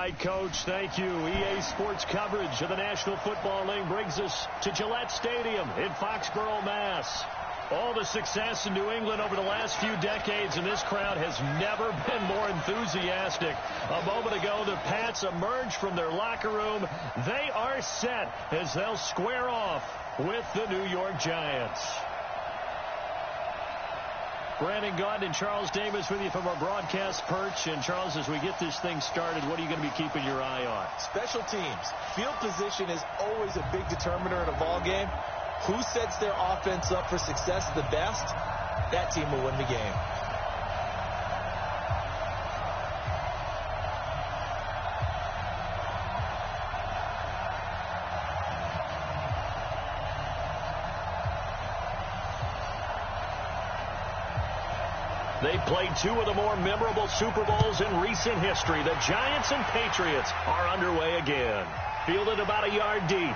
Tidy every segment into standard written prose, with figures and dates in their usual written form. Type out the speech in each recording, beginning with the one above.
right, Coach. Thank you. EA Sports coverage of the National Football League brings us to Gillette Stadium in Foxborough, Mass. All the success in New England over the last few decades, and this crowd has never been more enthusiastic. A moment ago, the Pats emerged from their locker room. They are set as they'll square off with the New York Giants. Brandon Gaudin and Charles Davis with you from our broadcast perch. And, Charles, as we get this thing started, what are you going to be keeping your eye on? Special teams. Field position is always a big determiner in a ball game. Who sets their offense up for success the best, that team will win the game. They played two of the more memorable Super Bowls in recent history. The Giants and Patriots are underway again. Fielded about a yard deep.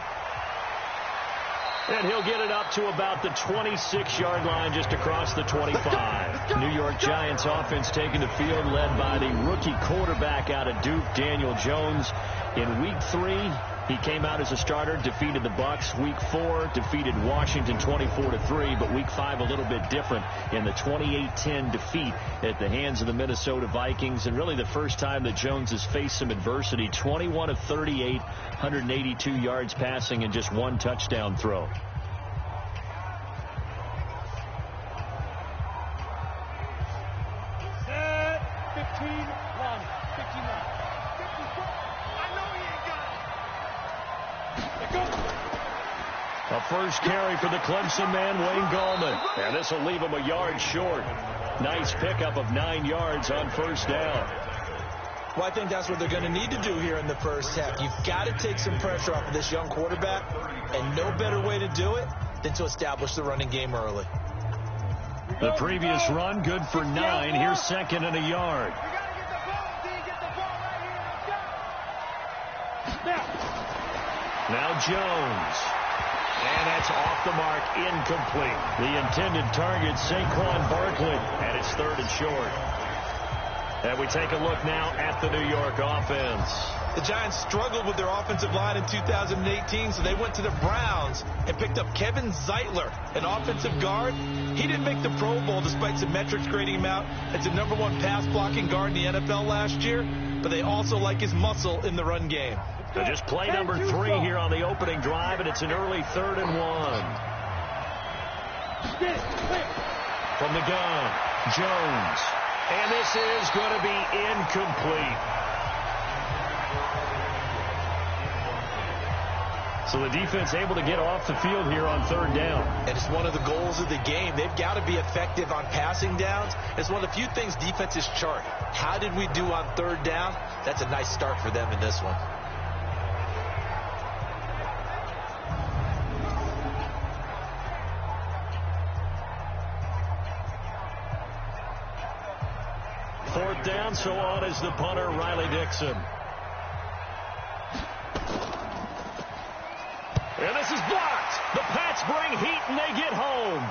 And he'll get it up to about the 26-yard line just across the 25. New York Giants offense taking the field led by the rookie quarterback out of Duke, Daniel Jones. In Week 3, he came out as a starter, defeated the Bucs. Week 4, defeated Washington 24-3, but Week 5 a little bit different in the 28-10 defeat at the hands of the Minnesota Vikings. And really the first time that Jones has faced some adversity. 21 of 38, 182 yards passing, and just one touchdown throw. A first carry for the Clemson man, Wayne Gallman. And this will leave him a yard short. Nice pickup of 9 yards on first down. Well, I think that's what they're going to need to do here in the first half. You've got to take some pressure off of this young quarterback, and no better way to do it than to establish the running game early. The previous run, good for 9. Here's second and a yard. Now Jones. And that's off the mark, incomplete. The intended target, Saquon Barkley, and it's third and short. And we take a look now at the New York offense. The Giants struggled with their offensive line in 2018, so they went to the Browns and picked up Kevin Zeitler, an offensive guard. He didn't make the Pro Bowl despite some metrics grading him out as the #1 pass-blocking guard in the NFL last year, but they also like his muscle in the run game. So just play number 3 here on the opening drive, and it's an early 3rd and 1. From the gun, Jones. And this is going to be incomplete. So the defense able to get off the field here on 3rd down. And it's one of the goals of the game. They've got to be effective on passing downs. It's one of the few things defenses chart. How did we do on 3rd down? That's a nice start for them in this one. Fourth down, so on is the punter, Riley Dixon. And this is blocked. The Pats bring heat and they get home.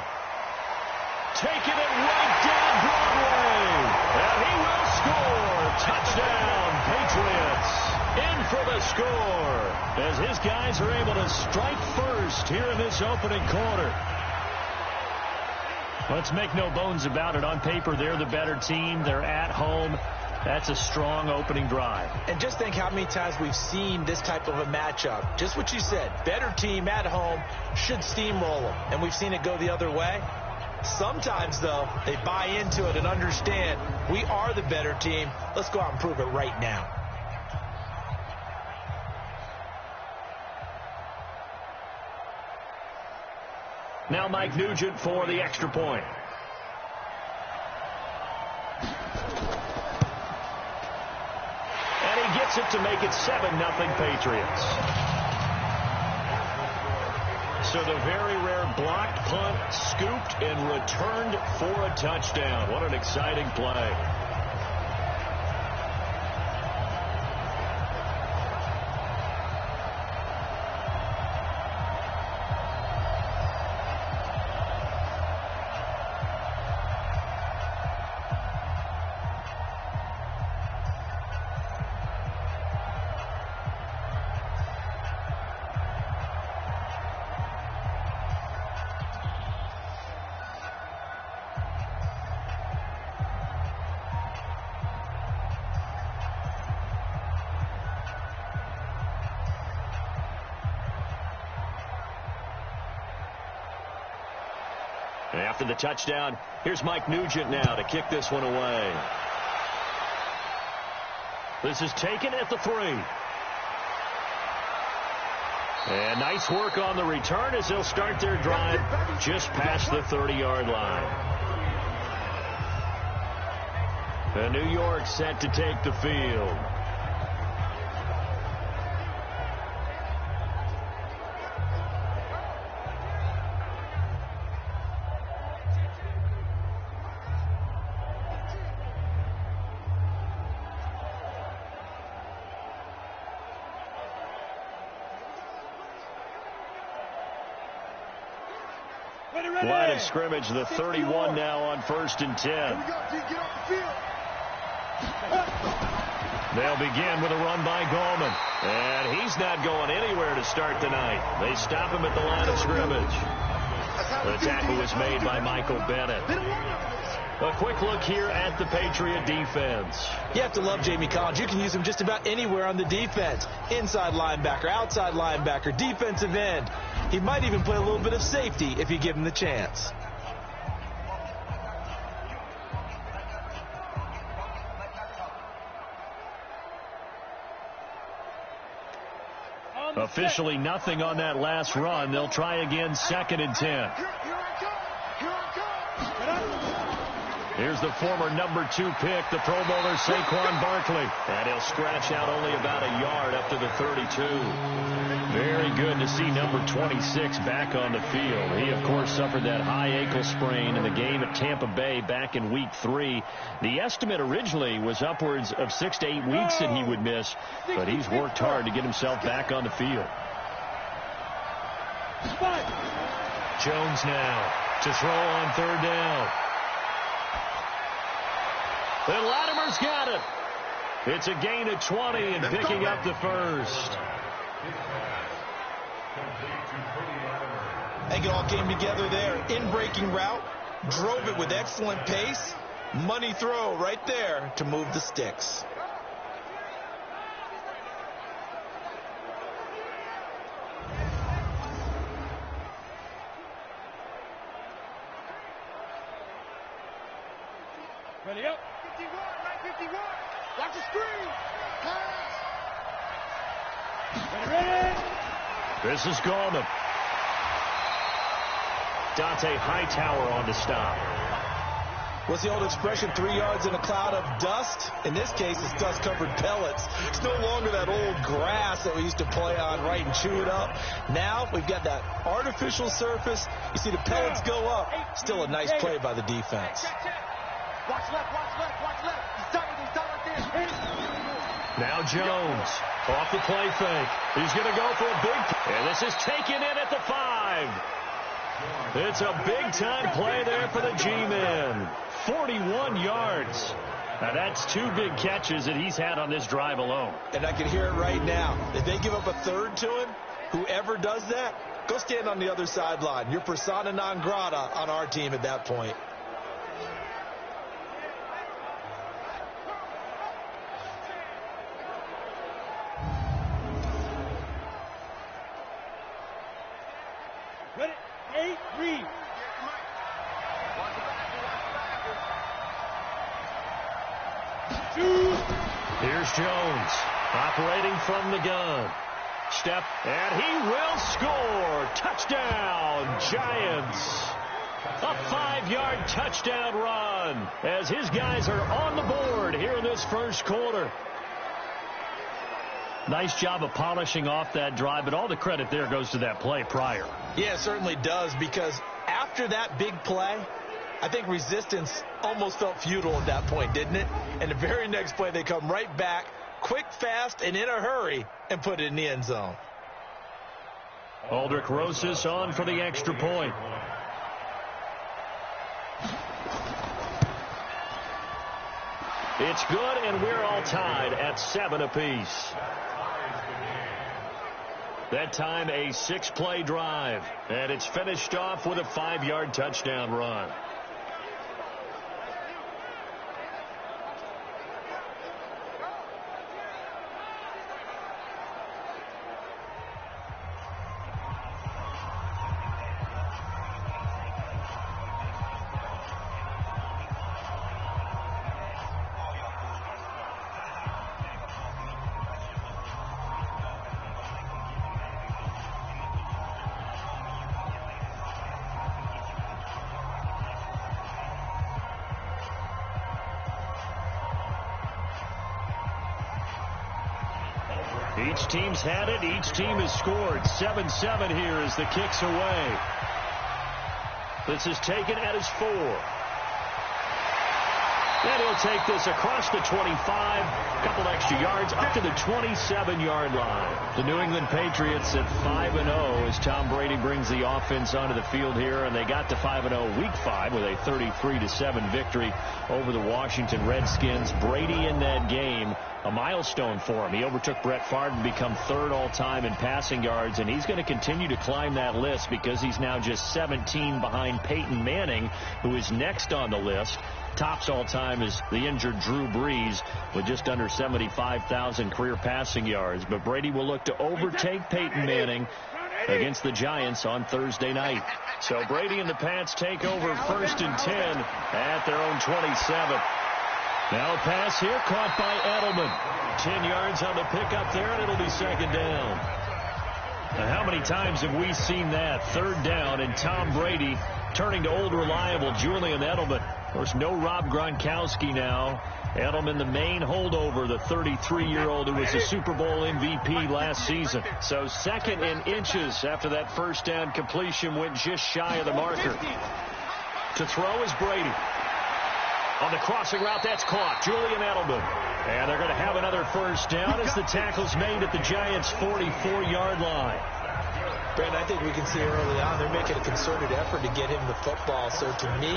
Taking it right down Broadway. And he will score. Touchdown, Patriots. In for the score. As his guys are able to strike first here in this opening quarter. Let's make no bones about it. On paper, they're the better team. They're at home. That's a strong opening drive. And just think how many times we've seen this type of a matchup. Just what you said. Better team at home should steamroll them. And we've seen it go the other way. Sometimes, though, they buy into it and understand we are the better team. Let's go out and prove it right now. Now Mike Nugent for the extra point. And he gets it to make it 7-0 Patriots. So the very rare blocked punt, scooped and returned for a touchdown. What an exciting play. After the touchdown, here's Mike Nugent now to kick this one away. This is taken at the 3. And nice work on the return as they'll start their drive just past the 30-yard line. And New York set to take the field. Line of scrimmage, the 31 now on 1st and 10. They'll begin with a run by Gallman. And he's not going anywhere to start tonight. They stop him at the line of scrimmage. The tackle was made by Michael Bennett. A quick look here at the Patriot defense. You have to love Jamie Collins. You can use him just about anywhere on the defense. Inside linebacker, outside linebacker, defensive end. He might even play a little bit of safety if you give him the chance. Officially nothing on that last run. They'll try again, 2nd and 10. Here's the former number 2 pick, the Pro Bowler Saquon Barkley. And he'll scratch out only about a yard up to the 32. Very good to see number 26 back on the field. He, of course, suffered that high ankle sprain in the game at Tampa Bay back in Week 3. The estimate originally was upwards of 6 to 8 weeks that he would miss, but he's worked hard to get himself back on the field. Jones now to throw on 3rd down. And Latimer's got it. It's a gain of 20 and picking up the first. I think it all came together there. In-breaking route, drove it with excellent pace. Money throw right there to move the sticks. Ready up. 51, 951. Watch the screen. Pass. Ready. This is Gallman. Dante Hightower on the stop. What's the old expression, 3 yards in a cloud of dust? In this case, it's dust-covered pellets. It's no longer that old grass that we used to play on, right, and chew it up. Now we've got that artificial surface. You see the pellets go up. Still a nice play by the defense. Watch left, watch left, watch left. Stop right there. Now Jones off the play fake. He's going to go for a big. And this is taken in at the 5. It's a big-time play there for the G-men. 41 yards. Now, that's 2 big catches that he's had on this drive alone. And I can hear it right now. If they give up a 3rd to him, whoever does that, go stand on the other sideline. You're persona non grata on our team at that point. Ready. 8, read. Here's Jones operating from the gun. Step, and he will score. Touchdown, Giants. A 5-yard touchdown run as his guys are on the board here in this first quarter. Nice job of polishing off that drive, but all the credit there goes to that play prior. Yeah, it certainly does, because after that big play, I think resistance almost felt futile at that point, didn't it? And the very next play, they come right back, quick, fast, and in a hurry, and put it in the end zone. Aldrich Rosas on for the extra point. It's good, and we're all tied at 7 apiece. That time a 6-play drive, and it's finished off with a 5-yard touchdown run. Each team's had it. Each team has scored. 7-7 here as the kick's away. This is taken at his 4. And he'll take this across the 25, a couple extra yards, up to the 27-yard line. The New England Patriots at 5-0 as Tom Brady brings the offense onto the field here, and they got to 5-0 Week 5 with a 33-7 victory over the Washington Redskins. Brady in that game, a milestone for him. He overtook Brett Favre to become 3rd all-time in passing yards, and he's going to continue to climb that list because he's now just 17 behind Peyton Manning, who is next on the list. Tops all-time is the injured Drew Brees with just under 75,000 career passing yards. But Brady will look to overtake Peyton Manning against the Giants on Thursday night. So Brady and the Pats take over 1st and 10 at their own 27. Now a pass here caught by Edelman. 10 yards on the pickup there, and it'll be 2nd down. Now, how many times have we seen that? 3rd down, and Tom Brady turning to old reliable Julian Edelman. Of course, no Rob Gronkowski now. Edelman, the main holdover, the 33-year-old who was the Super Bowl MVP last season. So 2nd and inches after that 1st down completion, went just shy of the marker. To throw is Brady. On the crossing route, that's caught. Julian Edelman. And they're going to have another 1st down as the tackle's made at the Giants' 44-yard line. Brandon, I think we can see early on they're making a concerted effort to get him the football. So to me,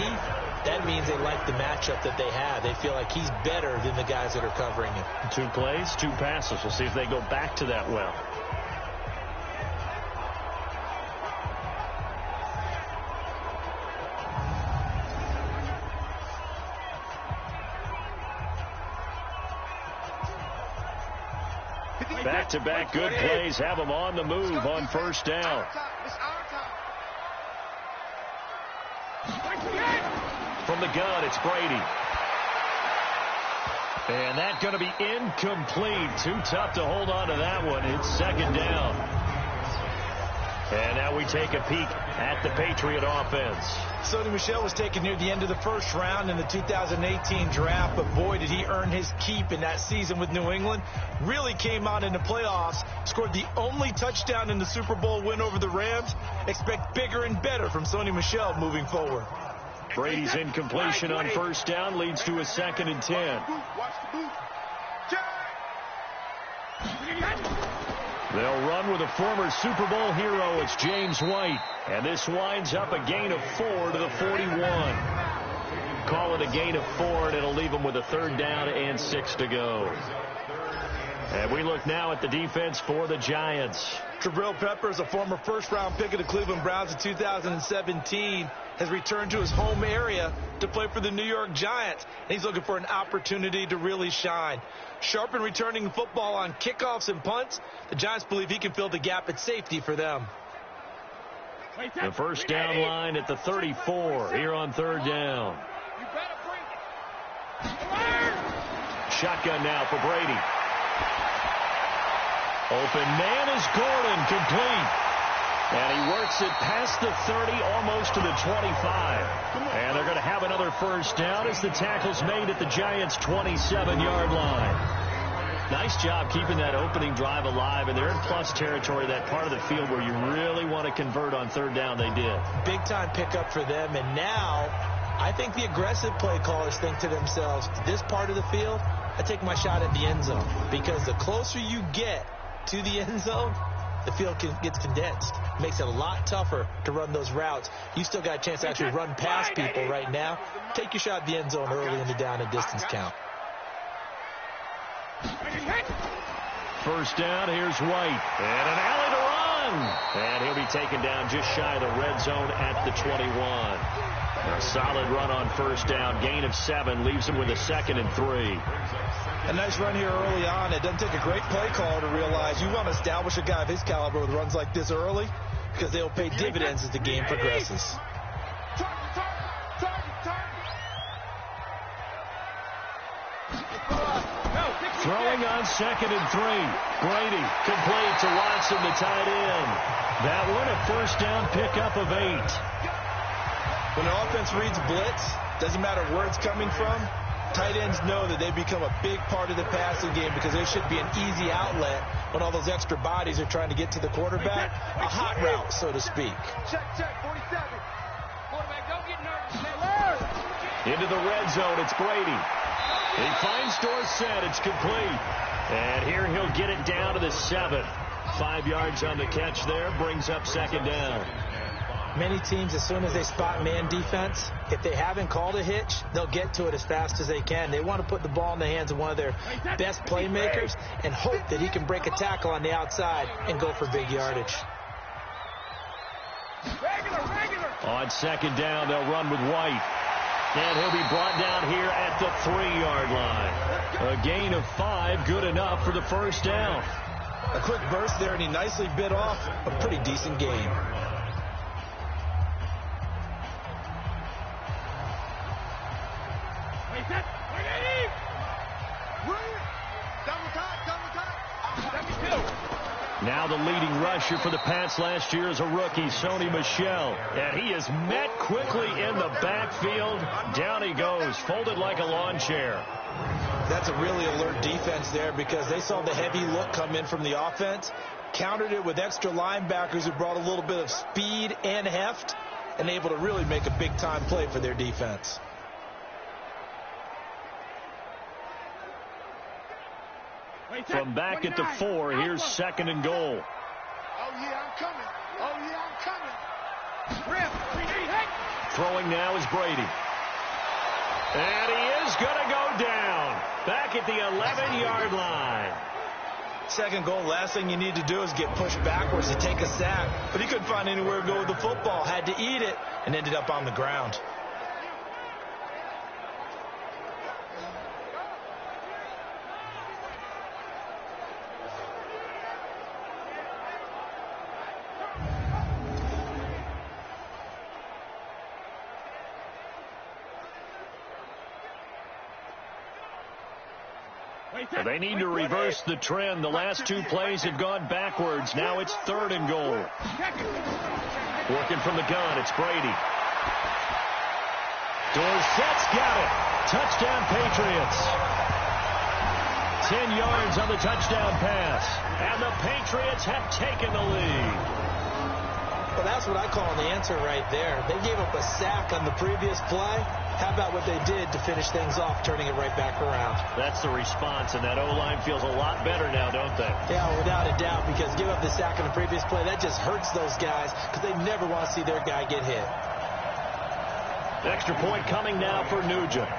that means they like the matchup that they have. They feel like he's better than the guys that are covering him. 2 plays, 2 passes. We'll see if they go back to that well. Back-to-back good plays have them on the move on 1st down. From the gun, it's Brady. And that's going to be incomplete. Too tough to hold on to that one. It's 2nd down. And now we take a peek at the Patriot offense. Sony Michel was taken near the end of the 1st round in the 2018 draft, but boy, did he earn his keep in that season with New England. Really came out in the playoffs, scored the only touchdown in the Super Bowl win over the Rams. Expect bigger and better from Sony Michel moving forward. Brady's incompletion on 1st down leads to a 2nd and 10. They'll run with a former Super Bowl hero. It's James White. And this winds up a gain of 4 to the 41. Call it a gain of 4, and it'll leave them with a 3rd down and 6 to go. And we look now at the defense for the Giants. Jabril Peppers, a former 1st-round pick of the Cleveland Browns in 2017, has returned to his home area to play for the New York Giants. And he's looking for an opportunity to really shine. Sharp in returning football on kickoffs and punts. The Giants believe he can fill the gap at safety for them. The 1st down line at the 34 here on 3rd down. Shotgun now for Brady. Open man is Gordon, complete. And he works it past the 30, almost to the 25. And they're going to have another 1st down as the tackle's made at the Giants' 27-yard line. Nice job keeping that opening drive alive, and they're in plus territory, that part of the field where you really want to convert on 3rd down. They did. Big-time pickup for them, and now I think the aggressive play callers think to themselves, this part of the field, I take my shot at the end zone, because the closer you get to the end zone, the field gets condensed. Makes it a lot tougher to run those routes. You still got a chance to actually run past people right now. Take your shot at the end zone early in the down and distance count. 1st down, here's White. And an alley to run. And he'll be taken down just shy of the red zone at the 21. A solid run on 1st down. Gain of 7 leaves him with a 2nd and 3. A nice run here early on. It doesn't take a great play caller to realize you want to establish a guy of his caliber with runs like this early, because they'll pay dividends as the game progresses. Throwing on 2nd and 3. Brady complete to Watson, the tight end. That one a 1st down pickup of 8. When the offense reads blitz, doesn't matter where it's coming from, Tight ends know that they become a big part of the passing game because there should be an easy outlet when all those extra bodies are trying to get to the quarterback. A hot route, so to speak. Check, 47. Quarterback, don't get nervous. Into the red zone, it's Brady. He finds Dorsett, it's complete. And here he'll get it down to the 7. 5 yards on the catch there, brings up second down. Many teams, as soon as they spot man defense, if they haven't called a hitch, they'll get to it as fast as they can. They want to put the ball in the hands of one of their best playmakers and hope that he can break a tackle on the outside and go for big yardage. Regular. On second down, they'll run with White. And he'll be brought down here at the 3-yard line. A gain of 5, good enough for the first down. A quick burst there, and he nicely bit off a pretty decent gain. Now the leading rusher for the Pats last year is a rookie, Sony Michel. And he is met quickly in the backfield. Down he goes, folded like a lawn chair. That's a really alert defense there because they saw the heavy look come in from the offense, countered it with extra linebackers who brought a little bit of speed and heft, and able to really make a big-time play for their defense. From back at the 4, here's second and goal. Oh, yeah, I'm coming. Throwing now is Brady. And he is going to go down. Back at the 11-yard line. Second goal, last thing you need to do is get pushed backwards to take a sack. But he couldn't find anywhere to go with the football. Had to eat it and ended up on the ground. They need to reverse the trend. The last 2 plays have gone backwards. Now it's third and goal. Working from the gun, it's Brady. Dorsett's got it. Touchdown, Patriots. 10 yards on the touchdown pass. And the Patriots have taken the lead. Well, that's what I call an answer right there. They gave up a sack on the previous play. How about what they did to finish things off, turning it right back around? That's the response, and that O-line feels a lot better now, don't they? Yeah, without a doubt, because give up the sack on the previous play, that just hurts those guys because they never want to see their guy get hit. Extra point coming now for Nugent.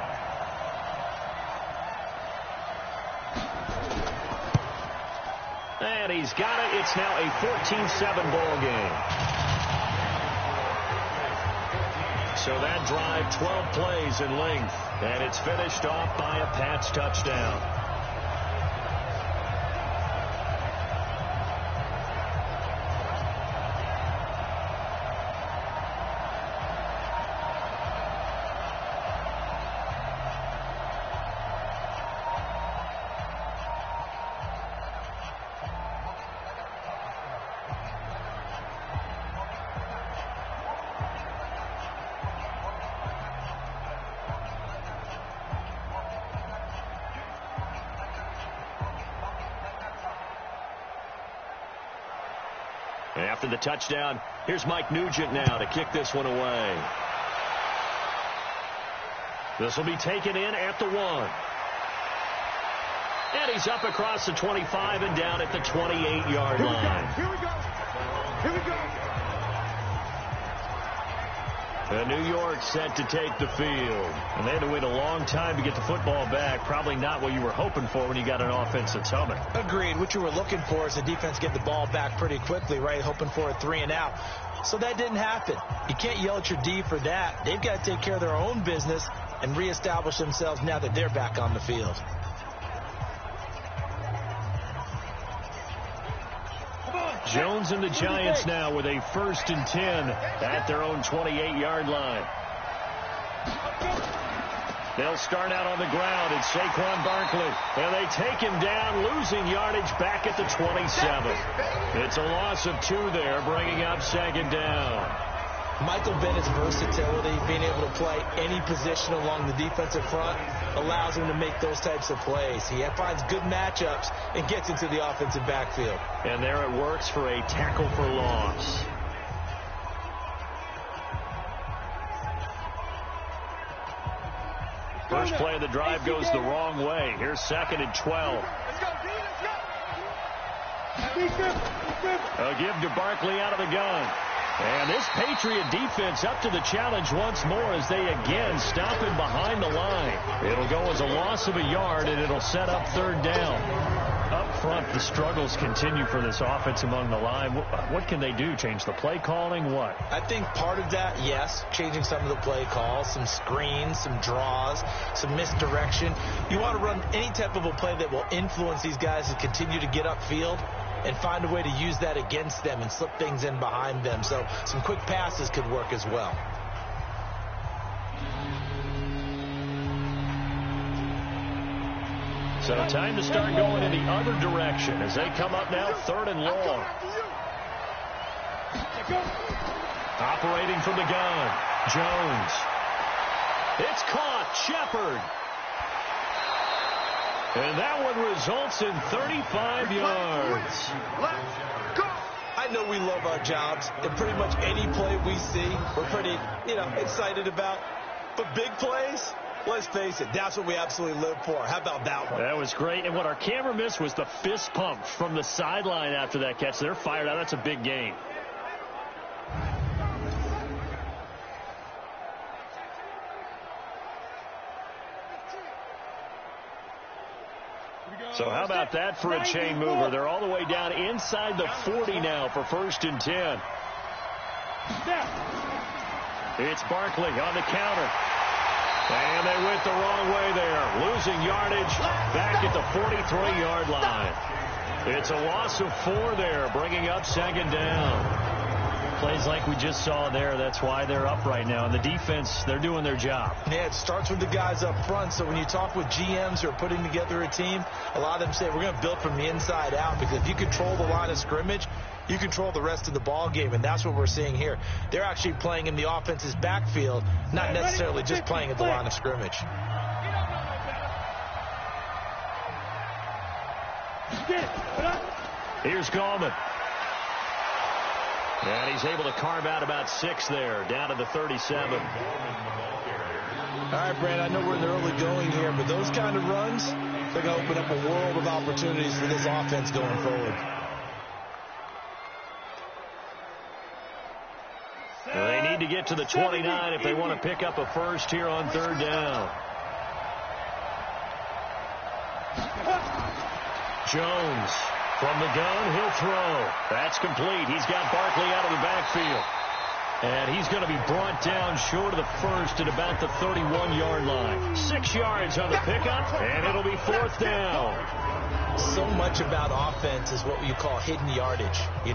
And he's got it. It's now a 14-7 ball game. So that drive, 12 plays in length, and it's finished off by a Pats touchdown. After the touchdown, here's Mike Nugent now to kick this one away. This will be taken in at the 1. And he's up across the 25 and down at the 28-yard line. Here we go. And New York set to take the field. And they had to wait a long time to get the football back. Probably not what you were hoping for when you got an offense that's humming. Agreed. What you were looking for is the defense get the ball back pretty quickly, right? Hoping for a 3 and out. So that didn't happen. You can't yell at your D for that. They've got to take care of their own business and reestablish themselves now that they're back on the field. Jones and the Giants now with a 1st and 10 at their own 28-yard line. They'll start out on the ground. It's Saquon Barkley. And they take him down, losing yardage back at the 27. It's a loss of 2 there, bringing up second down. Michael Bennett's versatility, being able to play any position along the defensive front, allows him to make those types of plays. He finds good matchups and gets into the offensive backfield. And there it works for a tackle for loss. First play of the drive goes the wrong way. Here's 2nd and 12. A give to Barkley out of the gun. And this Patriot defense up to the challenge once more as they again stop him behind the line. It'll go as a loss of a yard, and it'll set up 3rd down. Up front, the struggles continue for this offense among the line. What can they do? Change the play calling? What? I think part of that, yes, changing some of the play calls, some screens, some draws, some misdirection. You want to run any type of a play that will influence these guys to continue to get upfield and find a way to use that against them and slip things in behind them. So some quick passes could work as well. So time to start going in the other direction as they come up now 3rd and long. Operating from the gun, Jones. It's caught, Shepard. And that one results in 35 yards. I know we love our jobs, and pretty much any play we see, we're pretty, excited about. But big plays, let's face it, that's what we absolutely live for. How about that one? That was great. And what our camera missed was the fist pump from the sideline after that catch. They're fired out. That's a big game. So how about that for a chain mover? They're all the way down inside the 40 now for 1st and 10. It's Barkley on the counter. And they went the wrong way there. Losing yardage back at the 43-yard line. It's a loss of 4 there, bringing up 2nd down. Plays like we just saw there, that's why they're up right now. And the defense, they're doing their job. Yeah, it starts with the guys up front. So when you talk with GMs who are putting together a team, a lot of them say, we're going to build from the inside out. Because if you control the line of scrimmage, you control the rest of the ball game, and that's what we're seeing here. They're actually playing in the offense's backfield, not necessarily just playing at the line of scrimmage. Here's Gallman. And he's able to carve out about 6 there, down to the 37. All right, Brand, I know we're in the early going here, but those kind of runs, they're going to open up a world of opportunities for this offense going forward. They need to get to the 29 if they want to pick up a first here on 3rd down. Jones from the gun, he'll throw. That's complete. He's got Barkley out of the backfield. And he's going to be brought down short of the first at about the 31-yard line. 6 yards on the pickup, and it'll be 4th down. So much about offense is what you call hidden yardage. You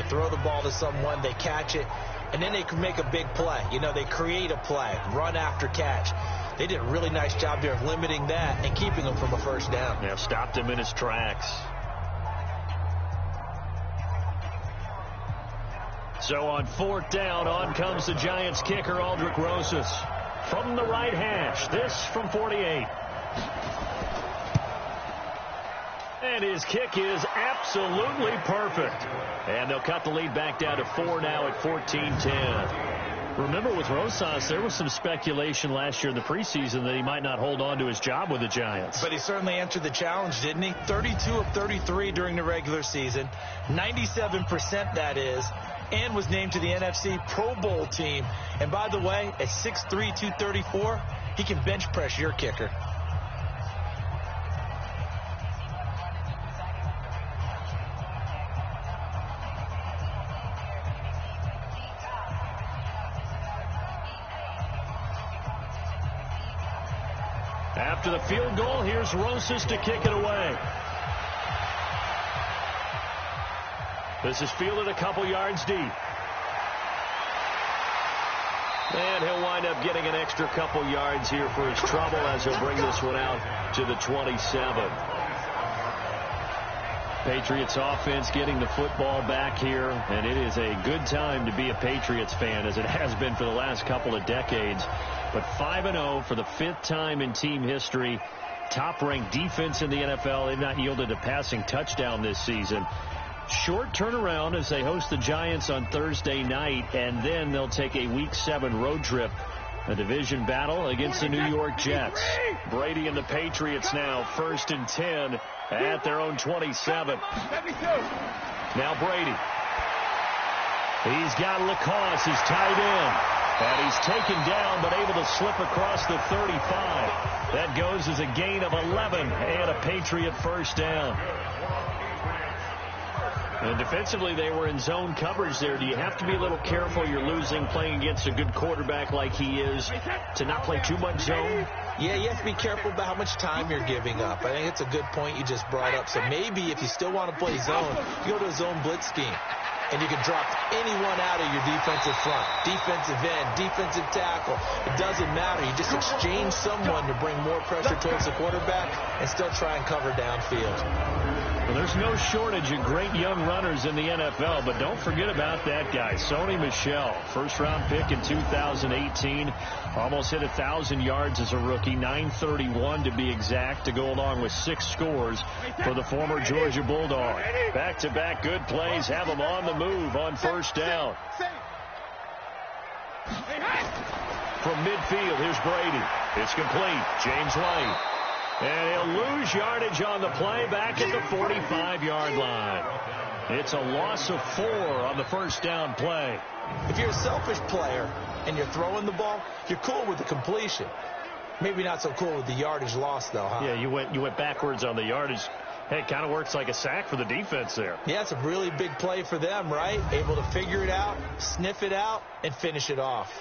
throw the ball to someone, they catch it, and then they can make a big play. They create a play, run after catch. They did a really nice job there of limiting that and keeping him from a first down. Yeah, stopped him in his tracks. So on 4th down, on comes the Giants kicker, Aldrich Rosas. From the right hash, this from 48. And his kick is absolutely perfect. And they'll cut the lead back down to 4 now at 14-10. Remember, with Rosas, there was some speculation last year in the preseason that he might not hold on to his job with the Giants. But he certainly answered the challenge, didn't he? 32 of 33 during the regular season. 97% that is. And was named to the NFC Pro Bowl team. And by the way, at 6'3", 234, he can bench press your kicker. After the field goal, here's Rosas to kick it away. This is fielded a couple yards deep. And he'll wind up getting an extra couple yards here for his trouble as he'll bring this one out to the 27. Patriots offense getting the football back here, and it is a good time to be a Patriots fan, as it has been for the last couple of decades. but 5-0 for the 5th time in team history. Top-ranked defense in the NFL. They've not yielded a passing touchdown this season. Short turnaround as they host the Giants on Thursday night, and then they'll take a Week 7 road trip. A division battle against the New York Jets. Brady and the Patriots now 1st and 10 at their own 27. Now Brady. He's got Lacoste, his tight end. And he's taken down, but able to slip across the 35. That goes as a gain of 11 and a Patriot first down. And defensively, they were in zone coverage there. Do you have to be a little careful? You're losing playing against a good quarterback like he is to not play too much zone? Yeah, you have to be careful about how much time you're giving up. I think it's a good point you just brought up. So maybe if you still want to play zone, you go to a zone blitz scheme. And you can drop anyone out of your defensive front, defensive end, defensive tackle. It doesn't matter. You just exchange someone to bring more pressure towards the quarterback and still try and cover downfield. Well, there's no shortage of great young runners in the NFL, but don't forget about that guy, Sony Michel. First-round pick in 2018. Almost hit 1,000 yards as a rookie, 931 to be exact, to go along with 6 scores for the former Georgia Bulldog. Back-to-back good plays have him on the move on first down. From midfield, here's Brady. It's complete. James White. And he'll lose yardage on the play back at the 45-yard line. It's a loss of 4 on the first down play. If you're a selfish player and you're throwing the ball, you're cool with the completion. Maybe not so cool with the yardage loss, though, huh? Yeah, you went backwards on the yardage. Hey, it kind of works like a sack for the defense there. Yeah, it's a really big play for them, right? Able to figure it out, sniff it out, and finish it off.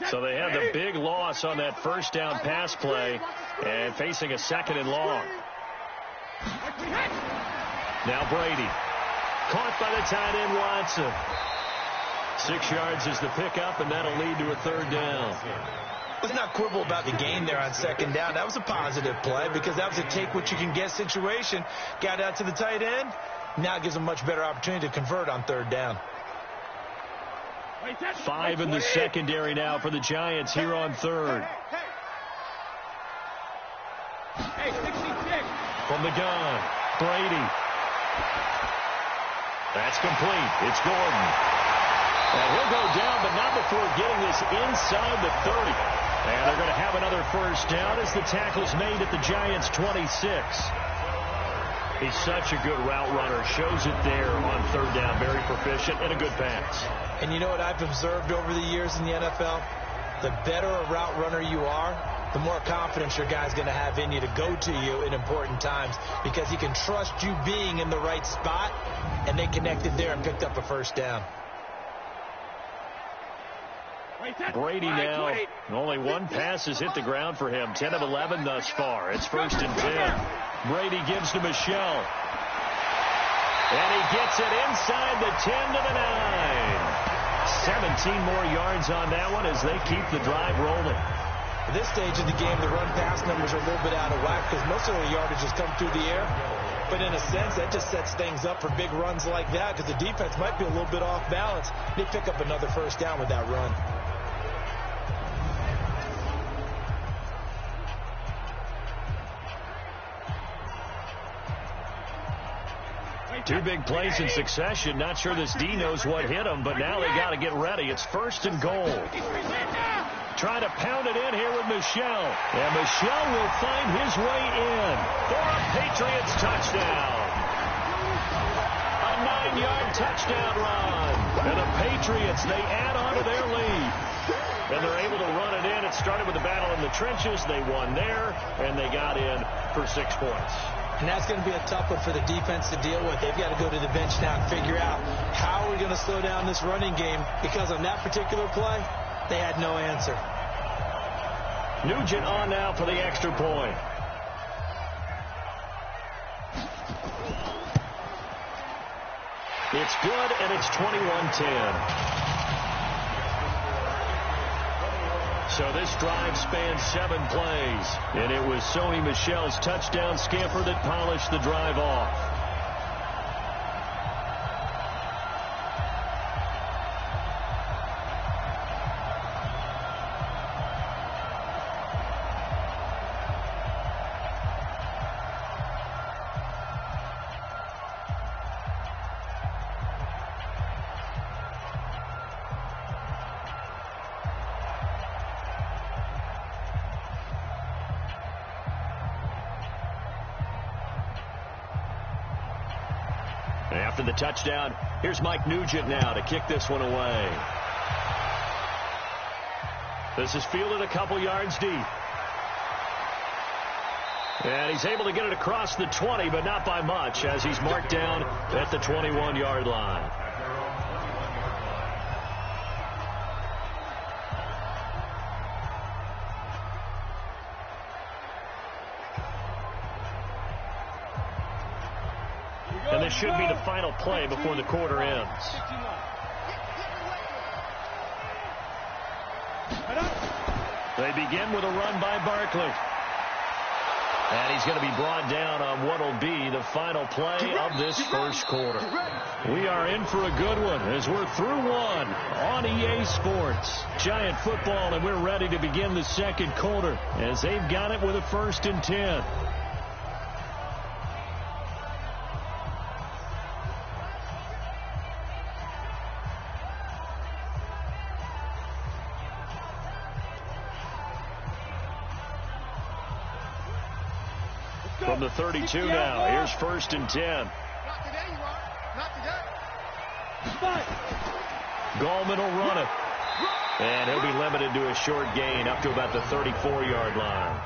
So they had the big loss on that first down pass play and facing a 2nd and long. Now Brady. Caught by the tight end Watson. 6 yards is the pickup, and that'll lead to a 3rd down. Let's not quibble about the gain there on 2nd down. That was a positive play because that was a take-what-you-can-get situation. Got out to the tight end. Now gives them much better opportunity to convert on 3rd down. 5 in the secondary now for the Giants here on 3rd. From the gun, Brady. That's complete. It's Gordon. And he'll go down, but not before getting this inside the 30. And they're going to have another first down as the tackle's made at the Giants' 26. He's such a good route runner. Shows it there on 3rd down. Very proficient and a good pass. And you know what I've observed over the years in the NFL? The better a route runner you are, the more confidence your guy's going to have in you to go to you in important times because he can trust you being in the right spot, and they connected there and picked up a first down. Brady now, only 1 pass has hit the ground for him. 10 of 11 thus far. It's 1st and 10. Brady gives to Michel. And he gets it inside the 10 to the 9. 17 more yards on that one as they keep the drive rolling. At this stage of the game, the run-pass numbers are a little bit out of whack because most of the yardage has come through the air. But in a sense, that just sets things up for big runs like that because the defense might be a little bit off balance. They pick up another first down with that run. Two big plays in succession. Not sure this D knows what hit him, but now they got to get ready. It's 1st and goal. Trying to pound it in here with Michel. And Michel will find his way in for a Patriots touchdown. A 9-yard touchdown run. And the Patriots, they add on to their lead. And they're able to run it in. It started with the battle in the trenches. They won there, and they got in for 6 points. And that's going to be a tough one for the defense to deal with. They've got to go to the bench now and figure out how are we going to slow down this running game, because on that particular play, they had no answer. Nugent on now for the extra point. It's good, and it's 21-10. So this drive spans 7 plays, and it was Sony Michel's touchdown scamper that polished the drive off. After the touchdown, here's Mike Nugent now to kick this one away. This is fielded a couple yards deep. And he's able to get it across the 20, but not by much, as he's marked down at the 21-yard line. And this should be the final play before the quarter ends. They begin with a run by Barkley. And he's going to be brought down on what will be the final play of this first quarter. We are in for a good one as we're through one on EA Sports. Giant football, and we're ready to begin the second quarter as they've got it with a 1st and 10. From the 32 now, here's 1st and 10. Not today, you are. Not today. Gallman will run it. And he'll be limited to a short gain up to about the 34-yard line.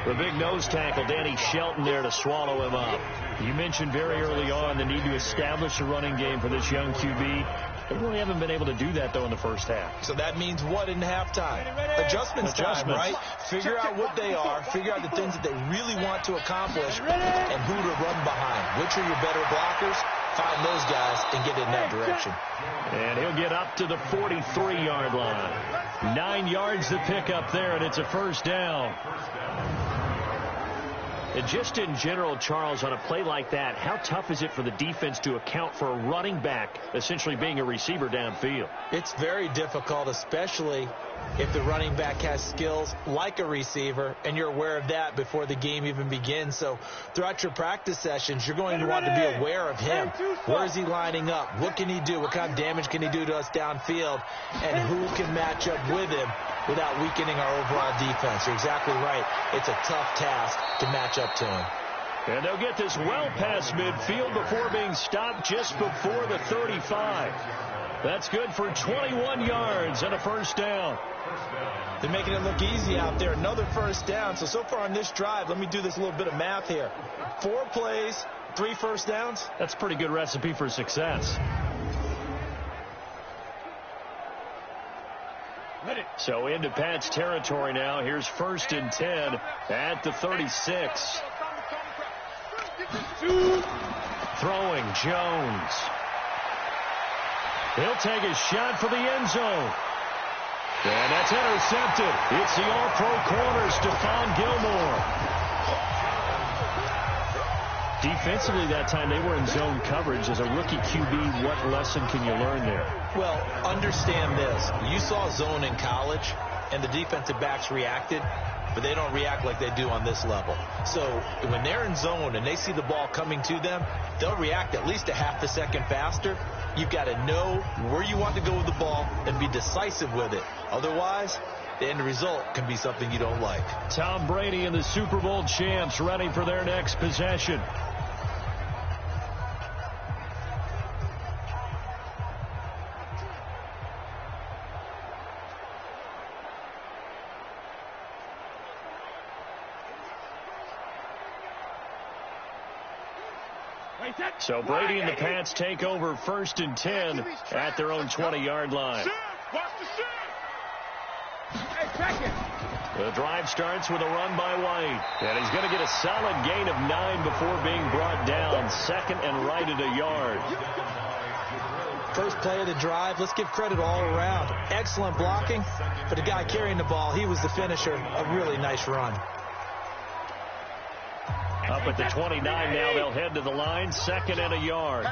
The big nose tackle, Danny Shelton, there to swallow him up. You mentioned very early on the need to establish a running game for this young QB. They really haven't been able to do that, though, in the first half. So that means what in halftime? Adjustments time, right? Figure out what they are, figure out the things that they really want to accomplish, and who to run behind. Which are your better blockers? Find those guys and get in that direction. And he'll get up to the 43-yard line. 9 yards to pick up there, and it's a 1st down. And just in general, Charles, on a play like that, how tough is it for the defense to account for a running back essentially being a receiver downfield? It's very difficult, especially if the running back has skills like a receiver, and you're aware of that before the game even begins. So throughout your practice sessions, you're going to want to be aware of him. Where is he lining up? What can he do? What kind of damage can he do to us downfield? And who can match up with him without weakening our overall defense? You're exactly right. It's a tough task to match up to him. And they'll get this well past midfield before being stopped just before the 35. That's good for 21 yards and a 1st down. They're making it look easy out there. Another 1st down. So far on this drive, let me do this little bit of math here. 4 plays, 3 1st downs. That's a pretty good recipe for success. So into Pat's territory now. Here's 1st and 10 at the 36. Throwing Jones. He'll take a shot for the end zone. And that's intercepted. It's the all-pro corner, Stephon Gilmore. Defensively that time, they were in zone coverage. As a rookie QB, what lesson can you learn there? Well, understand this. You saw zone in college, and the defensive backs reacted, but they don't react like they do on this level. So when they're in zone and they see the ball coming to them, they'll react at least a half a second faster. You've got to know where you want to go with the ball and be decisive with it. Otherwise, the end result can be something you don't like. Tom Brady and the Super Bowl champs ready for their next possession. So Brady and the Pats take over 1st and 10 at their own 20-yard line. The drive starts with a run by White. And he's going to get a solid gain of 9 before being brought down. 2nd and right at a yard. First play of the drive, let's give credit all around. Excellent blocking. For the guy carrying the ball, he was the finisher. A really nice run. Up at the 29 now, they'll head to the line. 2nd and a yard.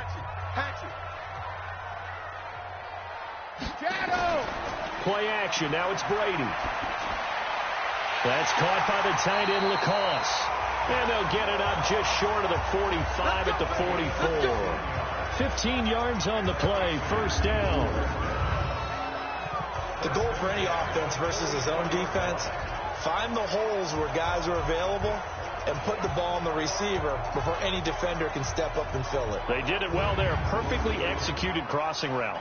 Play action. Now it's Brady. That's caught by the tight end, Lacoste. And they'll get it up just short of the 45 at the 44. 15 yards on the play. 1st down. The goal for any offense versus his own defense, find the holes where guys are available and put the ball on the receiver before any defender can step up and fill it. They did it well there. Perfectly executed crossing route.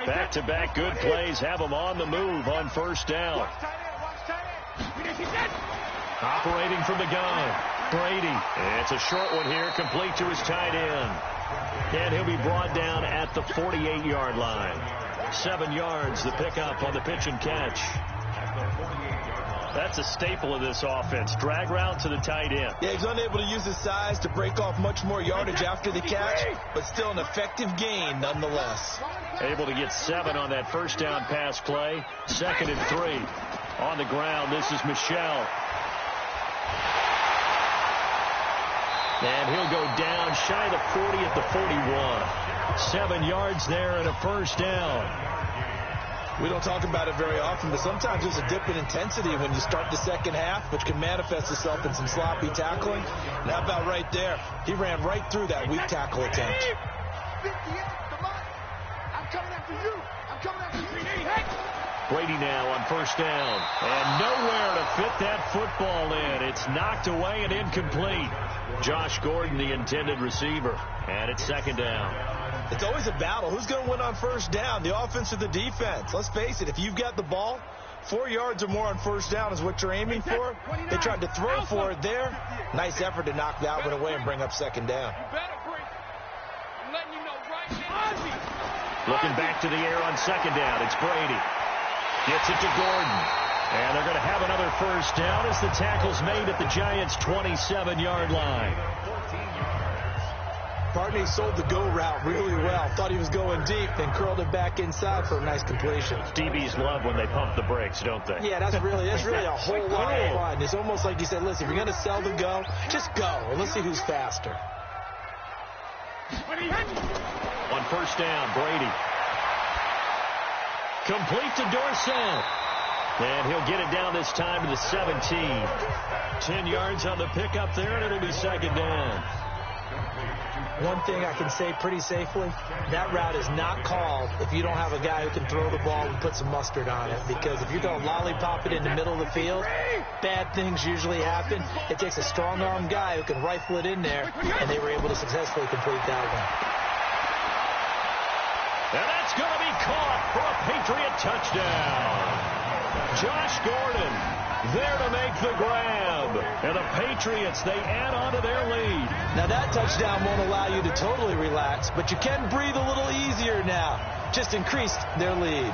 Back-to-back good plays have them on the move on first down. Operating from the gun, Brady. It's a short one here, complete to his tight end. And he'll be brought down at the 48-yard line. 7 yards, the pickup on the pitch and catch. That's a staple of this offense. Drag route to the tight end. Yeah, he's unable to use his size to break off much more yardage after the catch, but still an effective gain nonetheless. Able to get 7 on that first down pass play. 2nd and 3. On the ground, this is Michel. And he'll go down shy of the 40 at the 41. 7 yards there and a first down. We don't talk about it very often, but sometimes there's a dip in intensity when you start the second half, which can manifest itself in some sloppy tackling. And how about right there? He ran right through that weak tackle attempt. 58, come on. I'm coming after you. I'm coming after you. Brady now on first down. And nowhere to fit that football in. It's knocked away and incomplete. Josh Gordon, the intended receiver. And it's 2nd down. It's always a battle. Who's going to win on first down, the offense or the defense? Let's face it, if you've got the ball, 4 yards or more on first down is what you're aiming for. They tried to throw for it there. Nice effort to knock that one away and bring up 2nd down. Looking back to the air on 2nd down. It's Brady. Gets it to Gordon. And they're going to have another first down as the tackle's made at the Giants' 27-yard line. Partney sold the go route really well. Thought he was going deep, then curled it back inside for a nice completion. DBs love when they pump the brakes, don't they? Yeah, that's really a whole lot of fun. It's almost like you said, listen, if you're going to sell the go, just go, and let's see who's faster. On first down, Brady. Complete to Dorsett. And he'll get it down this time to the 17. 10 yards on the pickup there, and it'll be 2nd down. One thing I can say pretty safely, that route is not called if you don't have a guy who can throw the ball and put some mustard on it. Because if you're going to lollipop it in the middle of the field, bad things usually happen. It takes a strong-arm guy who can rifle it in there, and they were able to successfully complete that one. And that's going to be caught for a Patriot touchdown. Josh Gordon there to make the grab. And the Patriots, they add on to their lead. Now that touchdown won't allow you to totally relax, but you can breathe a little easier now. Just increased their lead.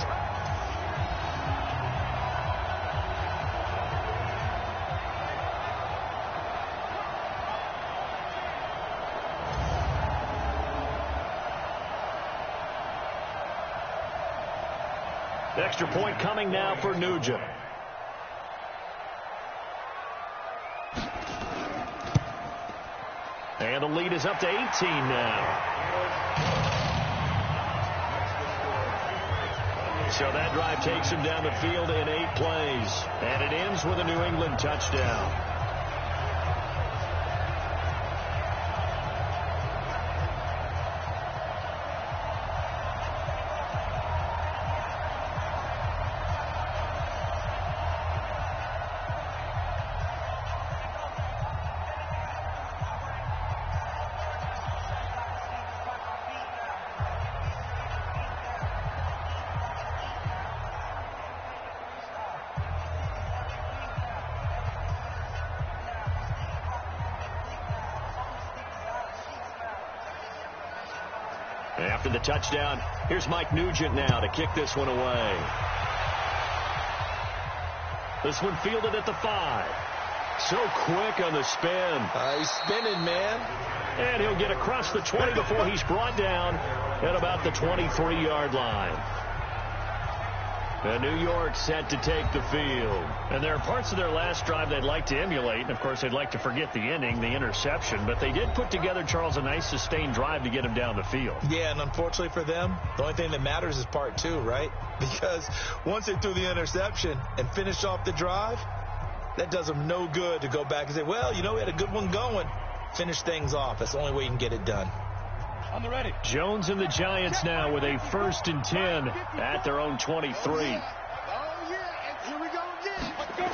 Extra point coming now for Nugent. And the lead is up to 18 now. So that drive takes him down the field in 8 plays. And it ends with a New England touchdown. After the touchdown, here's Mike Nugent now to kick this one away. This one fielded at the 5. So quick on the spin. He's spinning, man. And he'll get across the 20 before he's brought down at about the 23-yard line. And New York set to take the field. And there are parts of their last drive they'd like to emulate. And, of course, they'd like to forget the inning, the interception. But they did put together, Charles, a nice sustained drive to get him down the field. Yeah, and unfortunately for them, the only thing that matters is part 2, right? Because once they threw the interception and finished off the drive, that does them no good to go back and say, well, you know, we had a good one going. Finish things off. That's the only way you can get it done. On the ready. Jones and the Giants now with a 1st and 10 at their own 23. Oh, yeah. And here we go again. Let's go.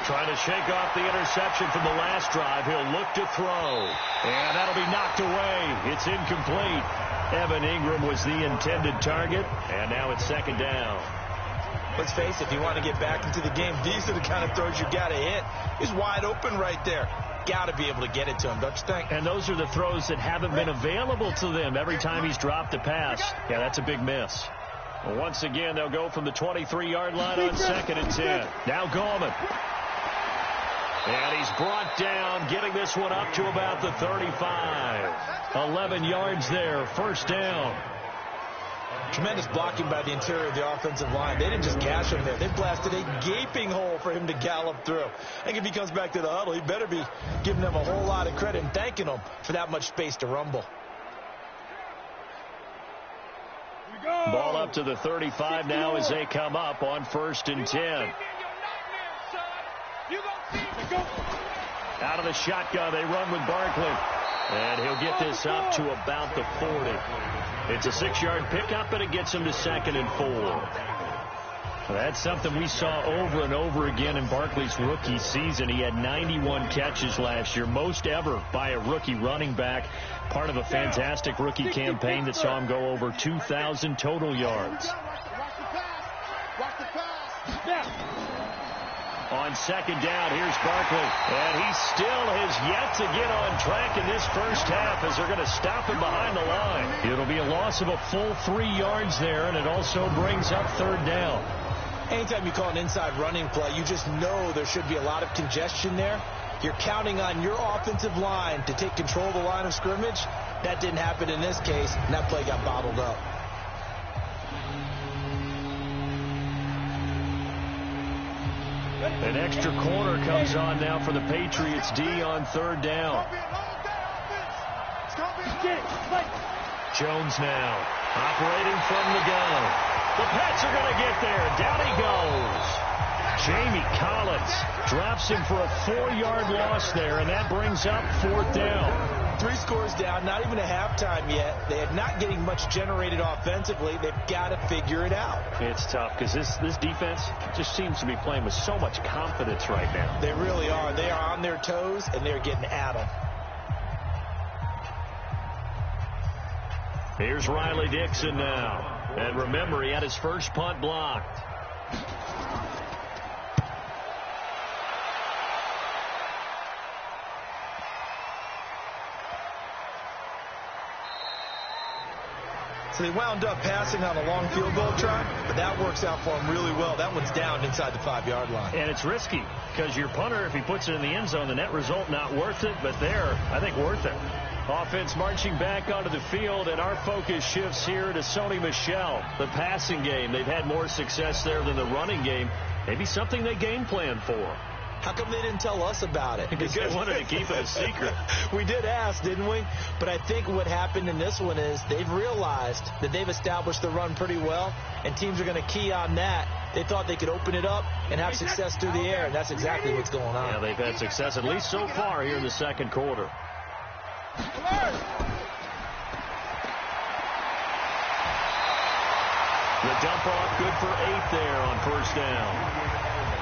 Trying to shake off the interception from the last drive. He'll look to throw. And that'll be knocked away. It's incomplete. Evan Ingram was the intended target. And now it's 2nd down. Let's face it, if you want to get back into the game, these are the kind of throws you got to hit. He's wide open right there. Got to be able to get it to him, don't you think? And those are the throws that haven't been available to them every time he's dropped a pass. Yeah, that's a big miss. Well, once again, they'll go from the 23-yard line on 2nd and 10. Now Gallman. And he's brought down, getting this one up to about the 35. 11 yards there, 1st down. Tremendous blocking by the interior of the offensive line. They didn't just gash him there. They blasted a gaping hole for him to gallop through. I think if he comes back to the huddle, he better be giving them a whole lot of credit and thanking them for that much space to rumble. Ball up to the 35 now as they come up on 1st and 10. Out of the shotgun, they run with Barkley. And he'll get this up to about the 40. It's a 6-yard pickup, and it gets him to 2nd and 4. That's something we saw over and over again in Barkley's rookie season. He had 91 catches last year, most ever by a rookie running back. Part of a fantastic rookie campaign that saw him go over 2,000 total yards. Watch the pass. On 2nd down, here's Barkley. And he still has yet to get on track in this first half as they're going to stop him behind the line. It'll be a loss of a full 3 yards there, and it also brings up 3rd down. Anytime you call an inside running play, you just know there should be a lot of congestion there. You're counting on your offensive line to take control of the line of scrimmage. That didn't happen in this case, and that play got bottled up. An extra corner comes on now for the Patriots D on 3rd down. Jones now operating from the gun. The Pats are going to get there. Down he goes. Jamie Collins drops him for a 4-yard loss there, and that brings up 4th down. 3 scores down, not even a halftime yet. They are not getting much generated offensively. They've got to figure it out. It's tough because this defense just seems to be playing with so much confidence right now. They really are. They are on their toes, and they're getting at them. Here's Riley Dixon now. And remember, he had his first punt blocked. So they wound up passing on a long field goal try, but that works out for them really well. That one's down inside the 5-yard line. And it's risky because your punter, if he puts it in the end zone, the net result not worth it, but there, I think worth it. Offense marching back onto the field, and our focus shifts here to Sony Michel. The passing game, they've had more success there than the running game. Maybe something they game plan for. How come they didn't tell us about it? Because they wanted to keep it a secret. We did ask, didn't we? But I think what happened in this one is they've realized that they've established the run pretty well, and teams are going to key on that. They thought they could open it up and have success through the air, and that's exactly what's going on. Yeah, they've had success, at least so far, here in the 2nd quarter. The dump off, good for 8 there on 1st down.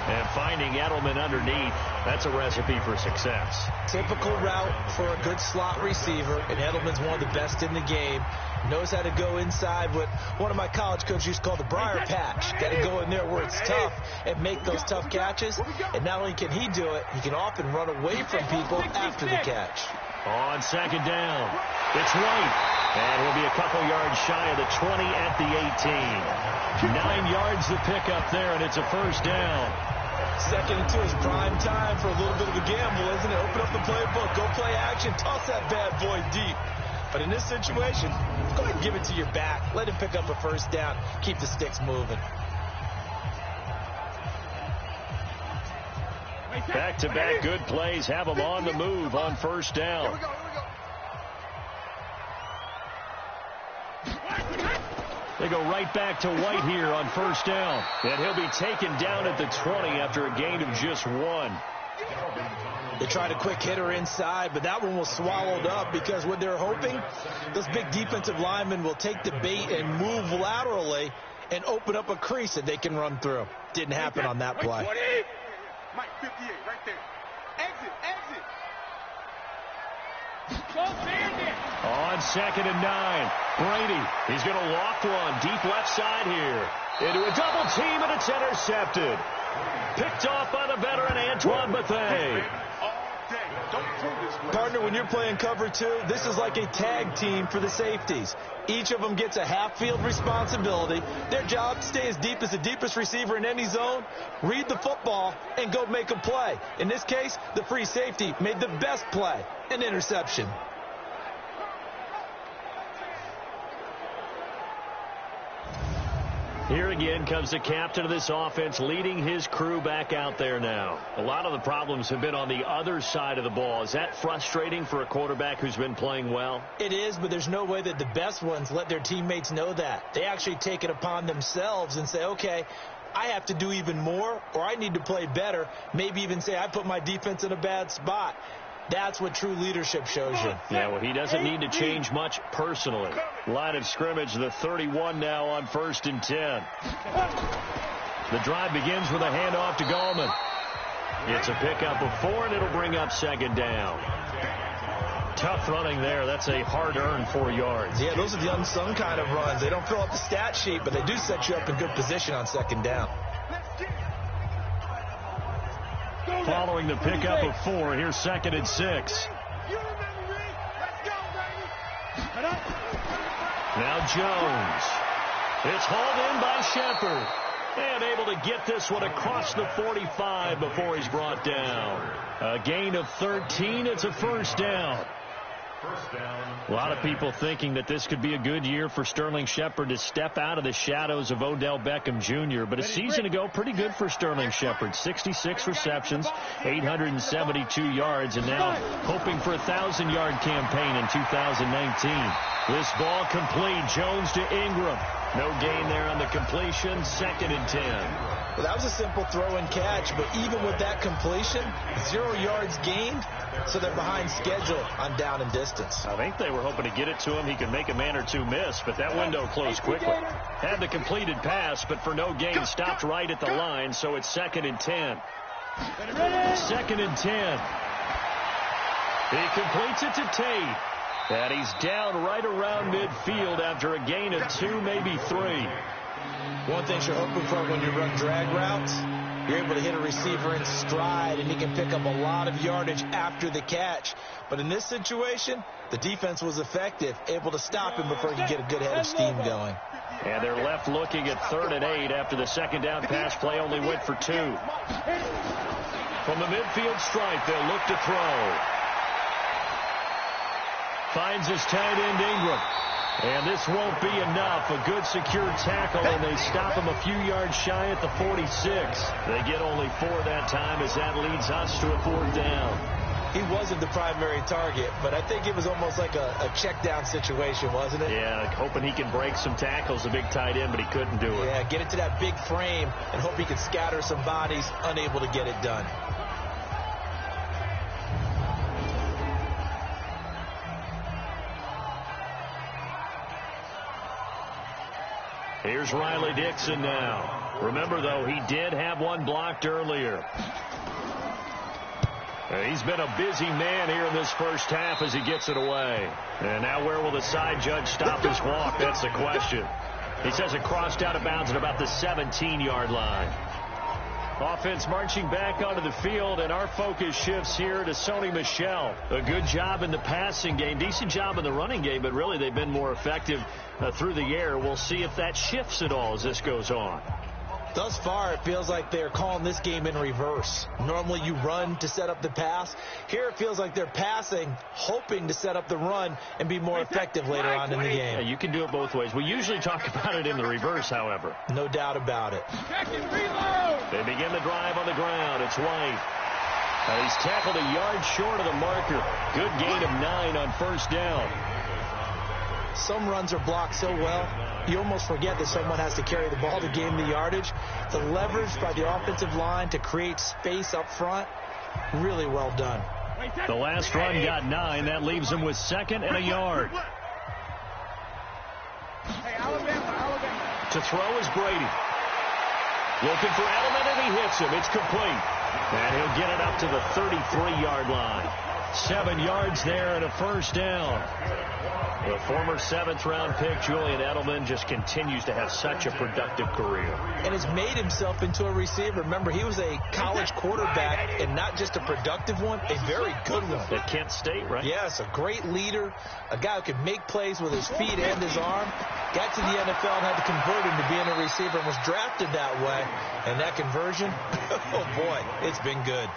And finding Edelman underneath, that's a recipe for success. Typical route for a good slot receiver, and Edelman's one of the best in the game. Knows how to go inside what one of my college coaches used to call the briar patch. Got to go in there where it's tough and make those tough catches. And not only can he do it, he can often run away from people after the catch. On 2nd down, it's White. And he'll be a couple yards shy of the 20 at the 18. 9 yards to pick up there, and it's a 1st down. 2nd and 2 is prime time for a little bit of a gamble, isn't it? Open up the playbook, go play action, toss that bad boy deep. But in this situation, go ahead and give it to your back. Let him pick up a 1st down. Keep the sticks moving. Back-to-back good plays have them on the move on 1st down. Here we go. They go right back to White here on 1st down. And he'll be taken down at the 20 after a gain of just 1. They tried a quick hitter inside, but that one was swallowed up because what they're hoping, those big defensive linemen will take the bait and move laterally and open up a crease that they can run through. Didn't happen on that play. Mike 58, right there. Exit. On 2nd and 9, Brady. He's going to loft one deep left side here. Into a double team, and it's intercepted. Picked off by the veteran Antoine Bethea. Partner, when you're playing cover 2, this is like a tag team for the safeties. Each of them gets a half-field responsibility. Their job, stay as deep as the deepest receiver in any zone, read the football, and go make a play. In this case, the free safety made the best play, an interception. Here again comes the captain of this offense, leading his crew back out there now. A lot of the problems have been on the other side of the ball. Is that frustrating for a quarterback who's been playing well? It is, but there's no way that the best ones let their teammates know that. They actually take it upon themselves and say, okay, I have to do even more, or I need to play better. Maybe even say, I put my defense in a bad spot. That's what true leadership shows you. Yeah, well, he doesn't need to change much personally. Line of scrimmage, the 31 now on 1st and 10. The drive begins with a handoff to Gallman. It's a pickup of 4, and it'll bring up 2nd down. Tough running there. That's a hard-earned 4 yards. Yeah, those are the unsung kind of runs. They don't fill up the stat sheet, but they do set you up in good position on 2nd down. Following the pickup of 4, here's 2nd and 6. Now Jones. It's hauled in by Shepard. And able to get this one across the 45 before he's brought down. A gain of 13. It's a 1st down. A lot of people thinking that this could be a good year for Sterling Shepard to step out of the shadows of Odell Beckham Jr. But a season ago, pretty good for Sterling Shepard. 66 receptions, 872 yards, and now hoping for a 1,000-yard campaign in 2019. This ball complete. Jones to Ingram. No gain there on the completion. 2nd and 10. Well, that was a simple throw and catch, but even with that completion, 0 yards gained, so they're behind schedule on down and distance. I think they were hoping to get it to him. He could make a man or two miss, but that window closed quickly. Had the completed pass, but for no gain, stopped right at the line, so it's 2nd and 10. 2nd and 10. He completes it to Tate. And he's down right around midfield after a gain of 2, maybe 3. One thing you're hoping for when you run drag routes, you're able to hit a receiver in stride, and he can pick up a lot of yardage after the catch. But in this situation, the defense was effective, able to stop him before he could get a good head of steam going. And they're left looking at 3rd and 8 after the 2nd down pass play only went for 2. From the midfield stripe, they'll look to throw. Finds his tight end Ingram. And this won't be enough. A good secure tackle, and they stop him a few yards shy at the 46. They get only 4 that time as that leads us to a 4th down. He wasn't the primary target, but I think it was almost like a check down situation, wasn't it? Yeah, hoping he can break some tackles, a big tight end, but he couldn't do it. Yeah, get it to that big frame and hope he can scatter some bodies, unable to get it done. Here's Riley Dixon now. Remember, though, he did have one blocked earlier. He's been a busy man here in this first half as he gets it away. And now where will the side judge stop his walk? That's the question. He says it crossed out of bounds at about the 17-yard line. Offense marching back onto the field, and our focus shifts here to Sony Michel. A good job in the passing game, decent job in the running game, but really they've been more effective through the air. We'll see if that shifts at all as this goes on. Thus far, it feels like they're calling this game in reverse. Normally you run to set up the pass. Here it feels like they're passing, hoping to set up the run and be more effective later on in the game. Yeah, you can do it both ways. We usually talk about it in the reverse, however. No doubt about it. They begin the drive on the ground. It's White. He's tackled a yard short of the marker. Good gain of 9 on 1st down. Some runs are blocked so well, you almost forget that someone has to carry the ball to gain the yardage. The leverage by the offensive line to create space up front, Really well done. The last run got 9. That leaves him with 2nd and a yard. To throw is Brady. Looking for Edelman, and he hits him. It's complete. And he'll get it up to the 33-yard line. 7 yards there and a first down. The former 7th-round pick, Julian Edelman, just continues to have such a productive career. And has made himself into a receiver. Remember, he was a college quarterback, and not just a productive one, a very good one. At Kent State, right? Yes, a great leader, a guy who could make plays with his feet and his arm. Got to the NFL and had to convert him to being a receiver and was drafted that way. And that conversion, oh, boy, it's been good.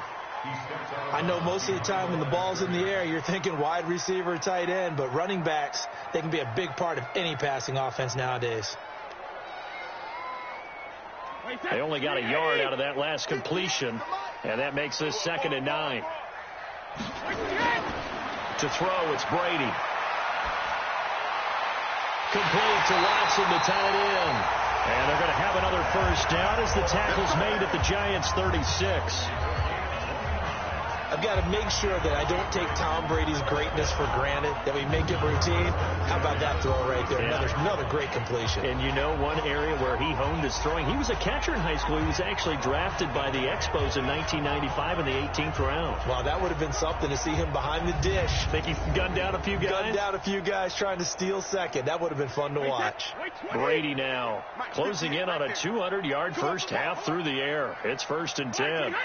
I know most of the time when the ball's in the air, you're thinking wide receiver, tight end, but running backs, they can be a big part of any passing offense nowadays. They only got a yard out of that last completion, and that makes this 2nd and 9. To throw, it's Brady. Complete to Watson, the tight end. And they're going to have another first down as the tackle's made at the Giants' 36. I've got to make sure that I don't take Tom Brady's greatness for granted, that we make it routine. How about that throw right there? Yeah. Another great completion. And you know one area where he honed his throwing, he was a catcher in high school. He was actually drafted by the Expos in 1995 in the 18th round. Wow, that would have been something to see him behind the dish. Think he gunned down a few guys? Gunned down a few guys trying to steal second. That would have been fun to watch. Brady now closing in on a 200-yard first half through the air. It's 1st and 10.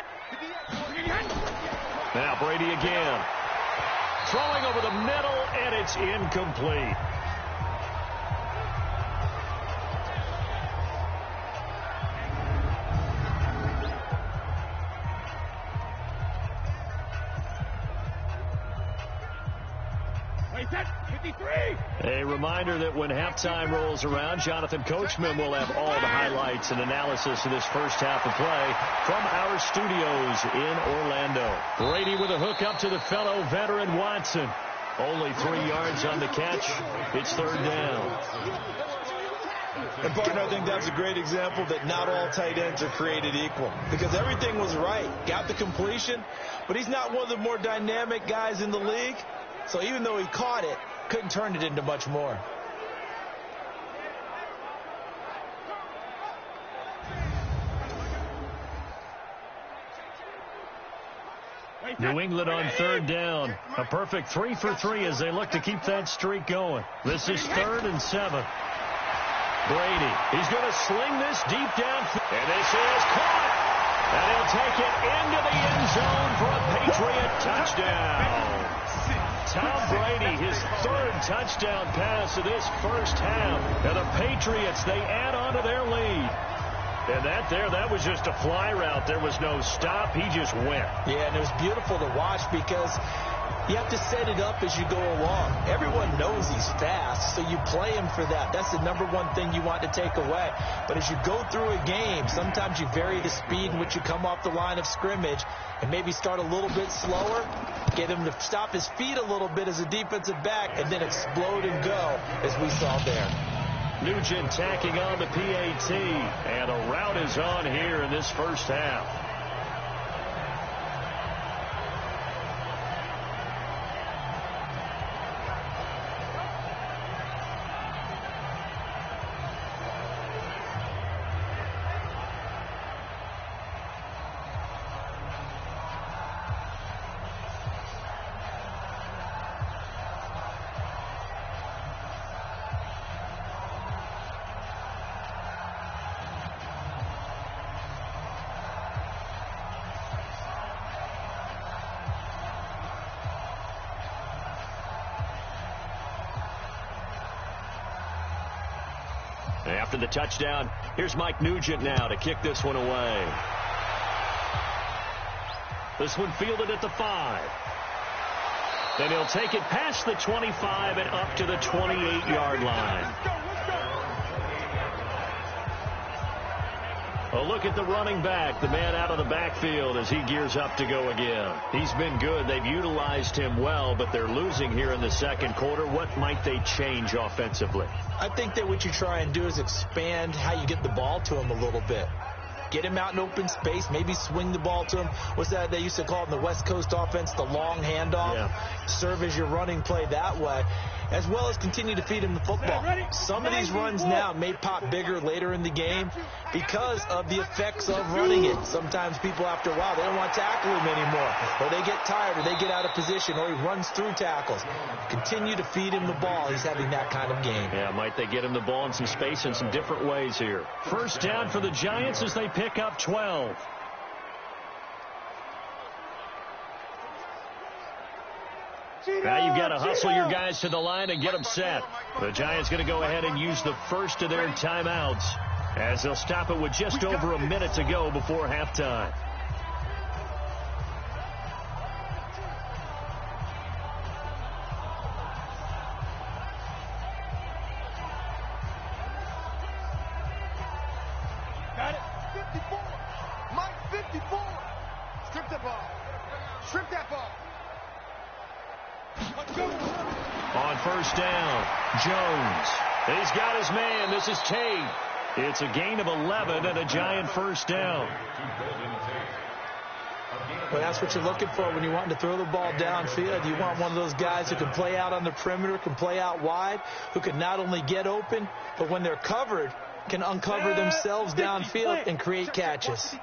Now Brady again. Throwing over the middle, and it's incomplete. A reminder that when halftime rolls around, Jonathan Coachman will have all the highlights and analysis of this first half of play from our studios in Orlando. Brady with a hook up to the fellow veteran Watson. Only 3 yards on the catch. It's 3rd down. And, partner, I think that's a great example that not all tight ends are created equal, because everything was right. Got the completion, but he's not one of the more dynamic guys in the league. So even though he caught it, couldn't turn it into much more. New England on 3rd down. A perfect 3 for 3 as they look to keep that streak going. This is 3rd and 7. Brady, he's going to sling this deep downfield. And this is caught. And he'll take it into the end zone for a Patriot touchdown. Tom Brady, his 3rd touchdown pass of this first half. And the Patriots, they add on to their lead. And that was just a fly route. There was no stop. He just went. Yeah, and it was beautiful to watch because you have to set it up as you go along. Everyone knows he's fast, so you play him for that. That's the number one thing you want to take away. But as you go through a game, sometimes you vary the speed in which you come off the line of scrimmage and maybe start a little bit slower, get him to stop his feet a little bit as a defensive back, and then explode and go, as we saw there. Nugent tacking on the PAT, and a route is on here in this first half. After the touchdown, here's Mike Nugent now to kick this one away. This one fielded at the 5. Then he'll take it past the 25 and up to the 28-yard line. A look at the running back, the man out of the backfield as he gears up to go again. He's been good. They've utilized him well, but they're losing here in the second quarter. What might they change offensively? I think that what you try and do is expand how you get the ball to him a little bit. get him out in open space, maybe swing the ball to him. What's that they used to call it in the West Coast offense, the long handoff? Yeah. Serve as your running play that way, as well as continue to feed him the football. Some of these runs now may pop bigger later in the game because of the effects of running it. Sometimes people, after a while, they don't want to tackle him anymore, or they get tired, or they get out of position, or he runs through tackles. Continue to feed him the ball. He's having that kind of game. Yeah, might they get him the ball in some space in some different ways here. First down for the Giants as they pick up 12. Now you've got to hustle your guys to the line and get them set. The Giants going to go ahead and use the first of their timeouts as they'll stop it with just over a minute to go before halftime. Got it. 54. Mike, 54. Strip the ball. Strip that ball. On first down, Jones. He's got his man. This is Tate. It's a gain of 11 and a Giant first down. Well, that's what you're looking for when you want to throw the ball downfield. You want one of those guys who can play out on the perimeter, can play out wide, who can not only get open, but when they're covered, can uncover themselves downfield and create catches.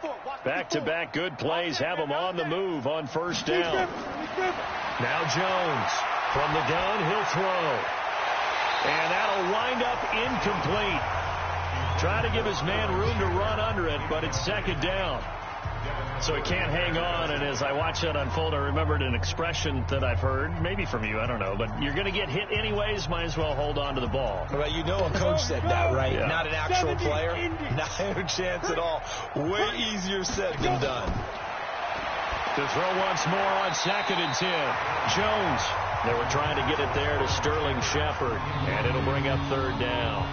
Back-to-back good plays have them on the move on first down. Now Jones from the gun, he'll throw. And that'll wind up incomplete. Trying to give his man room to run under it, but it's second down. So he can't hang on, and as I watch that unfold, I remembered an expression that I've heard, maybe from you, I don't know, but you're going to get hit anyways, might as well hold on to the ball. Well, you know a coach said that, right? Yeah. Not an actual player. Not a chance at all. Way easier said than done. To throw once more on second and 10. Jones. They were trying to get it there to Sterling Shepard, and it'll bring up third down.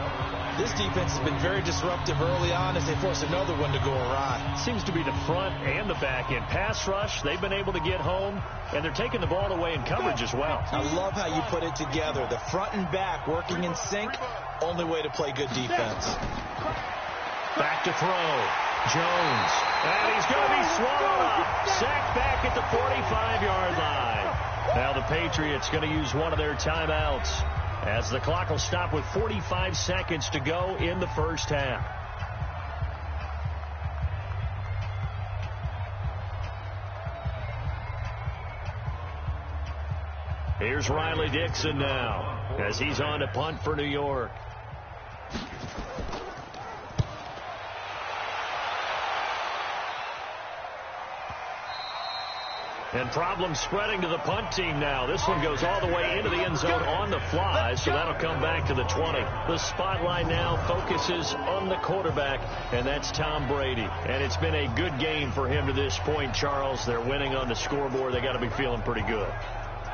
This defense has been very disruptive early on as they force another one to go awry. Seems to be the front and the back end. Pass rush, they've been able to get home, and they're taking the ball away in coverage as well. I love how you put it together. The front and back working in sync, only way to play good defense. Back to throw. Jones. And he's going to be swallowed up. Sacked back at the 45-yard line. Now the Patriots going to use one of their timeouts as the clock will stop with 45 seconds to go in the first half. Here's Riley Dixon now as he's on to punt for New York. And problems spreading to the punt team now. This one goes all the way into the end zone on the fly, so that'll come back to the 20. The spotlight now focuses on the quarterback, and that's Tom Brady. And it's been a good game for him to this point, Charles. They're winning on the scoreboard. They got to be feeling pretty good.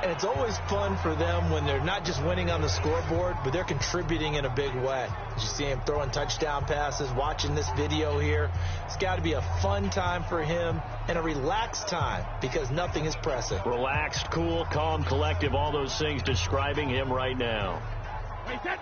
And it's always fun for them when they're not just winning on the scoreboard, but they're contributing in a big way. You see him throwing touchdown passes, watching this video here. It's got to be a fun time for him and a relaxed time because nothing is pressing. Relaxed, cool, calm, collective, all those things describing him right now.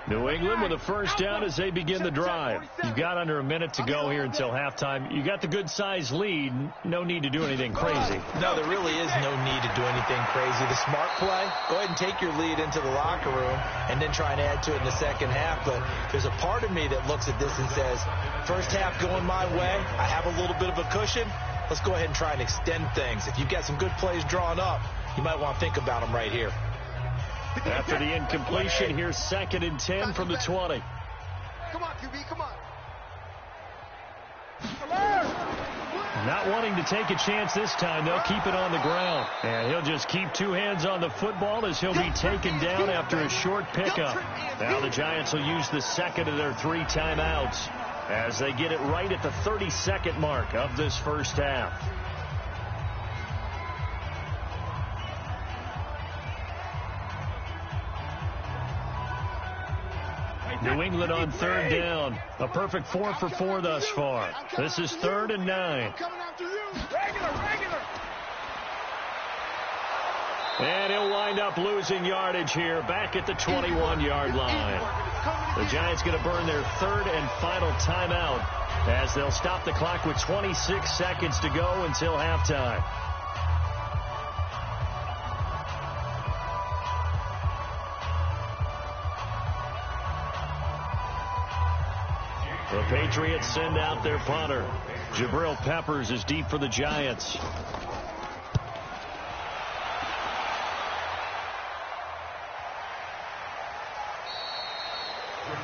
New England with a first down as they begin the drive. You've got under a minute to go here until halftime. You got the good-sized lead. No need to do anything crazy. No, there really is no need to do anything crazy. The smart play, go ahead and take your lead into the locker room and then try and add to it in the second half. But there's a part of me that looks at this and says, first half going my way, I have a little bit of a cushion. Let's go ahead and try and extend things. If you've got some good plays drawn up, you might want to think about them right here. After the incompletion, here's second and 10 from the 20. Come on, QB, come on. Not wanting to take a chance this time, they'll keep it on the ground. And he'll just keep two hands on the football as he'll be taken down after a short pickup. Now the Giants will use the second of their 3 timeouts as they get it right at the 30-second mark of this first half. New England on third down. A perfect 4 for 4 thus far. This is 3rd and 9. And he'll wind up losing yardage here back at the 21-yard line. The Giants going to burn their third and final timeout as they'll stop the clock with 26 seconds to go until halftime. The Patriots send out their punter. Jabril Peppers is deep for the Giants.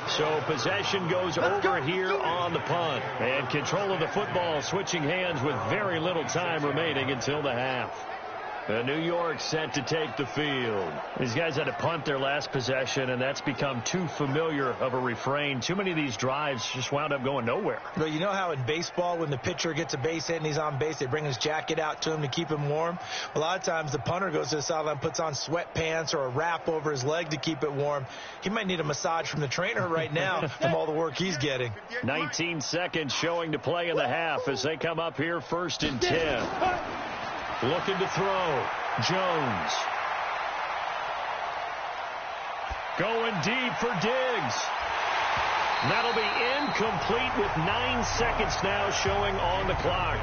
So possession goes over here on the punt. And control of the football switching hands with very little time remaining until the half. New York set to take the field. These guys had to punt their last possession, and that's become too familiar of a refrain. Too many of these drives just wound up going nowhere. Well, you know how in baseball when the pitcher gets a base hit and he's on base, they bring his jacket out to him to keep him warm? A lot of times the punter goes to the sideline, puts on sweatpants or a wrap over his leg to keep it warm. He might need a massage from the trainer right now from all the work he's getting. 19 seconds showing to play in the half as they come up here 1st and 10. Looking to throw. Jones. Going deep for Diggs. That'll be incomplete with 9 seconds now showing on the clock.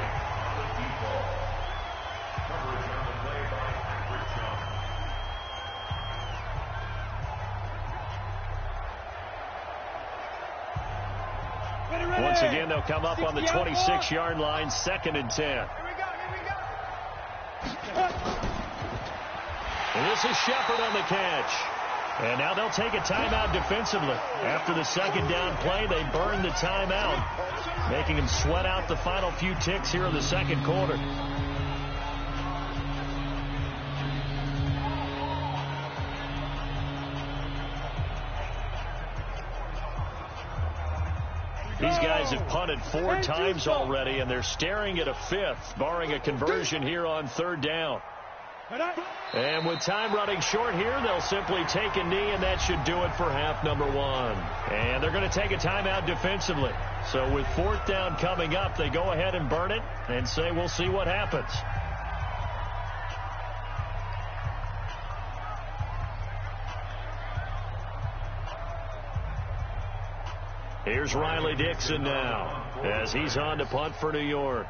Once again, they'll come up on the 26-yard line, 2nd and 10. This is Shepard on the catch. And now they'll take a timeout defensively. After the second down play, they burn the timeout, making them sweat out the final few ticks here in the second quarter. These guys have punted 4 times already, and they're staring at a 5th, barring a conversion here on 3rd down. And with time running short here, they'll simply take a knee, and that should do it for half number 1. And they're going to take a timeout defensively. So with 4th down coming up, they go ahead and burn it and say we'll see what happens. Here's Riley Dixon now as he's on to punt for New York.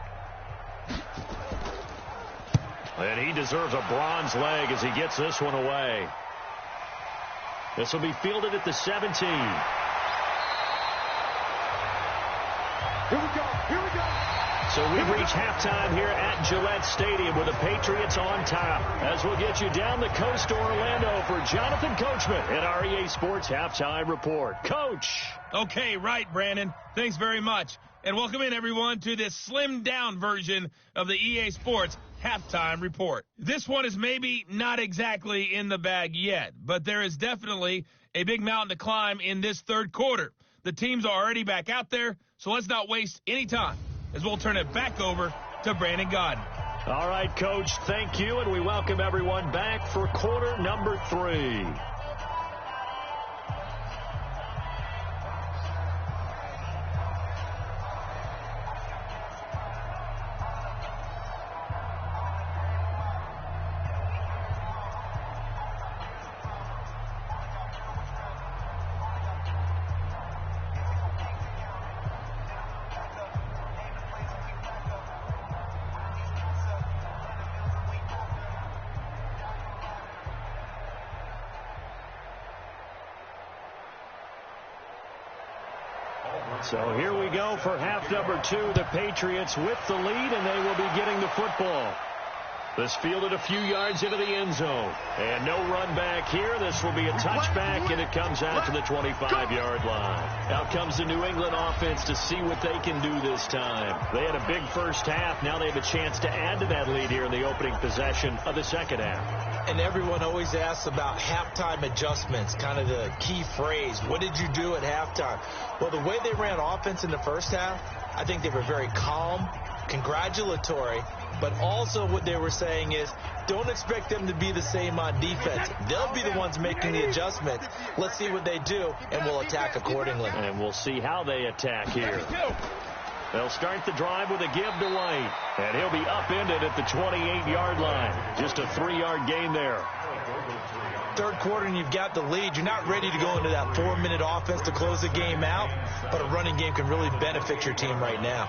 And he deserves a bronze leg as he gets this one away. This will be fielded at the 17. Here we go. Here we go. So we've reached halftime here at Gillette Stadium with the Patriots on top. As we'll get you down the coast to Orlando for Jonathan Coachman at our EA Sports Halftime Report. Coach. Okay, right, Brandon. Thanks very much. And welcome in, everyone, to this slimmed-down version of the EA Sports Halftime Report. This one is maybe not exactly in the bag yet, but there is definitely a big mountain to climb in this third quarter. The teams are already back out there, so let's not waste any time as we'll turn it back over to Brandon Godden. All right, Coach, thank you, and we welcome everyone back for quarter number 3. So here we go for half number 2. The Patriots with the lead, and they will be getting the football. This fielded a few yards into the end zone. And no run back here. This will be a touchback, and it comes out to the 25-yard line. Out comes the New England offense to see what they can do this time. They had a big first half. Now they have a chance to add to that lead here in the opening possession of the second half. And everyone always asks about halftime adjustments, kind of the key phrase. What did you do at halftime? Well, the way they ran offense in the first half, I think they were very calm, congratulatory, but also what they were saying is don't expect them to be the same on defense. They'll be the ones making the adjustments. Let's see what they do, and we'll attack accordingly. And we'll see how they attack here. They'll start the drive with a give to White, and he'll be upended at the 28-yard line. Just a 3-yard gain there. Third quarter and you've got the lead. You're not ready to go into that 4-minute offense to close the game out, but a running game can really benefit your team right now.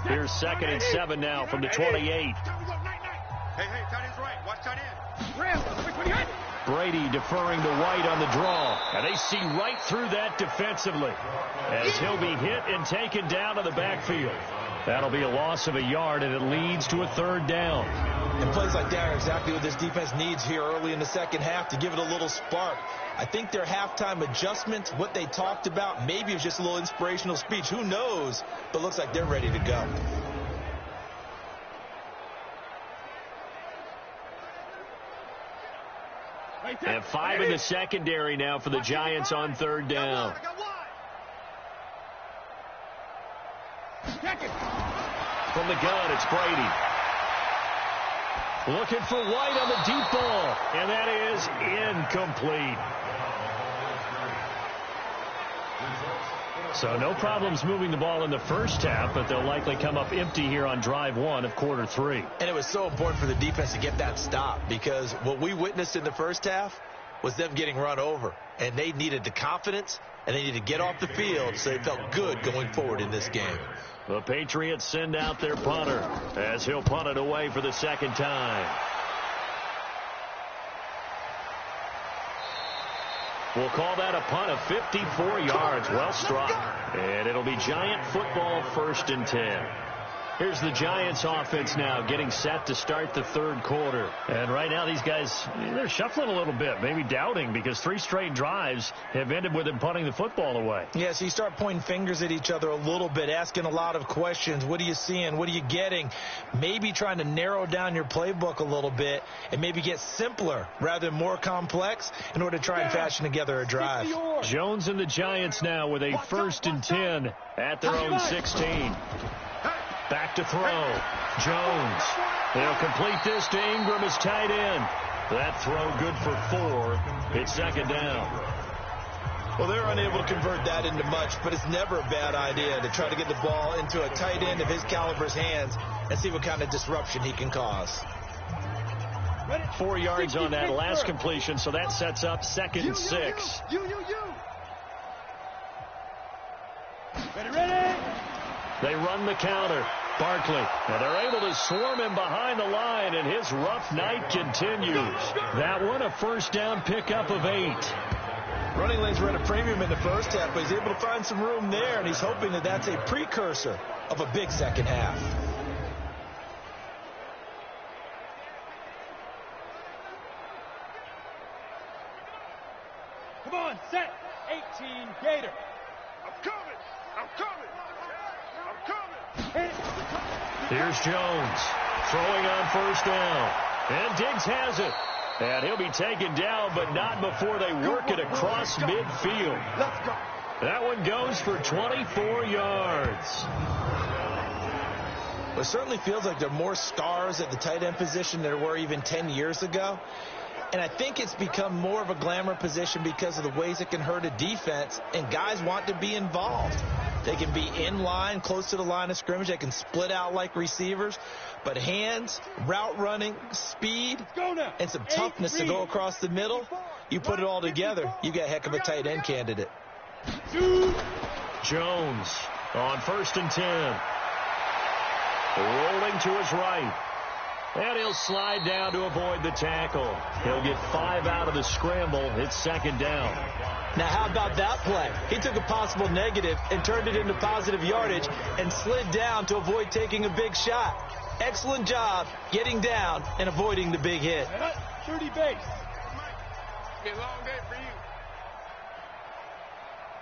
Here's 2nd and 7 now from the 28. Hey, tight end's right. Watch tight end. Brady deferring to White on the draw. And they see right through that defensively as he'll be hit and taken down to the backfield. That'll be a loss of a yard, and it leads to a 3rd down. And plays like that are exactly what this defense needs here early in the second half to give it a little spark. I think their halftime adjustments, what they talked about, maybe it was just a little inspirational speech. Who knows? But looks like they're ready to go. And 5 in the secondary now for the Giants on 3rd down. From the gun, it's Brady. Looking for White on the deep ball, and that is incomplete. So no problems moving the ball in the first half, but they'll likely come up empty here on drive 1 of quarter 3. And it was so important for the defense to get that stop, because what we witnessed in the first half was them getting run over, and they needed the confidence, and they needed to get off the field so they felt good going forward in this game. The Patriots send out their punter as he'll punt it away for the 2nd time. We'll call that a punt of 54 yards. Well struck. And it'll be Giant football, 1st and 10. Here's the Giants offense now getting set to start the 3rd quarter. And right now these guys, they're shuffling a little bit, maybe doubting, because 3 straight drives have ended with them punting the football away. Yeah, so you start pointing fingers at each other a little bit, asking a lot of questions. What are you seeing? What are you getting? Maybe trying to narrow down your playbook a little bit and maybe get simpler rather than more complex in order to try and fashion together a drive. Jones and the Giants now with a 1st and 10 at their own 16. Back to throw. Jones. They'll complete this to Ingram as tight end. That throw good for 4. It's 2nd down. Well, they're unable to convert that into much, but it's never a bad idea to try to get the ball into a tight end of his caliber's hands and see what kind of disruption he can cause. 4 yards on that last completion, so that sets up 2nd and 6. Ready. They run the counter. Barkley. And they're able to swarm him behind the line, and his rough night continues. That one, a 1st down pickup of 8. Running lanes were at a premium in the first half, but he's able to find some room there, and he's hoping that that's a precursor of a big second half. Come on, set. 18, Gator. I'm coming. Here's Jones throwing on 1st down. And Diggs has it. And he'll be taken down, but not before they work it across midfield. Let's go. That one goes for 24 yards. Well, it certainly feels like there are more stars at the tight end position than there were even 10 years ago. And I think it's become more of a glamour position because of the ways it can hurt a defense, and guys want to be involved. They can be in line, close to the line of scrimmage. They can split out like receivers. But hands, route running, speed, and some toughness to go across the middle, you put it all together, you got a heck of a tight end candidate. Jones on 1st and 10. Rolling to his right. And he'll slide down to avoid the tackle. He'll get 5 out of the scramble. It's 2nd down. Now, how about that play? He took a possible negative and turned it into positive yardage and slid down to avoid taking a big shot. Excellent job getting down and avoiding the big hit. 30 base. Be a long day for you.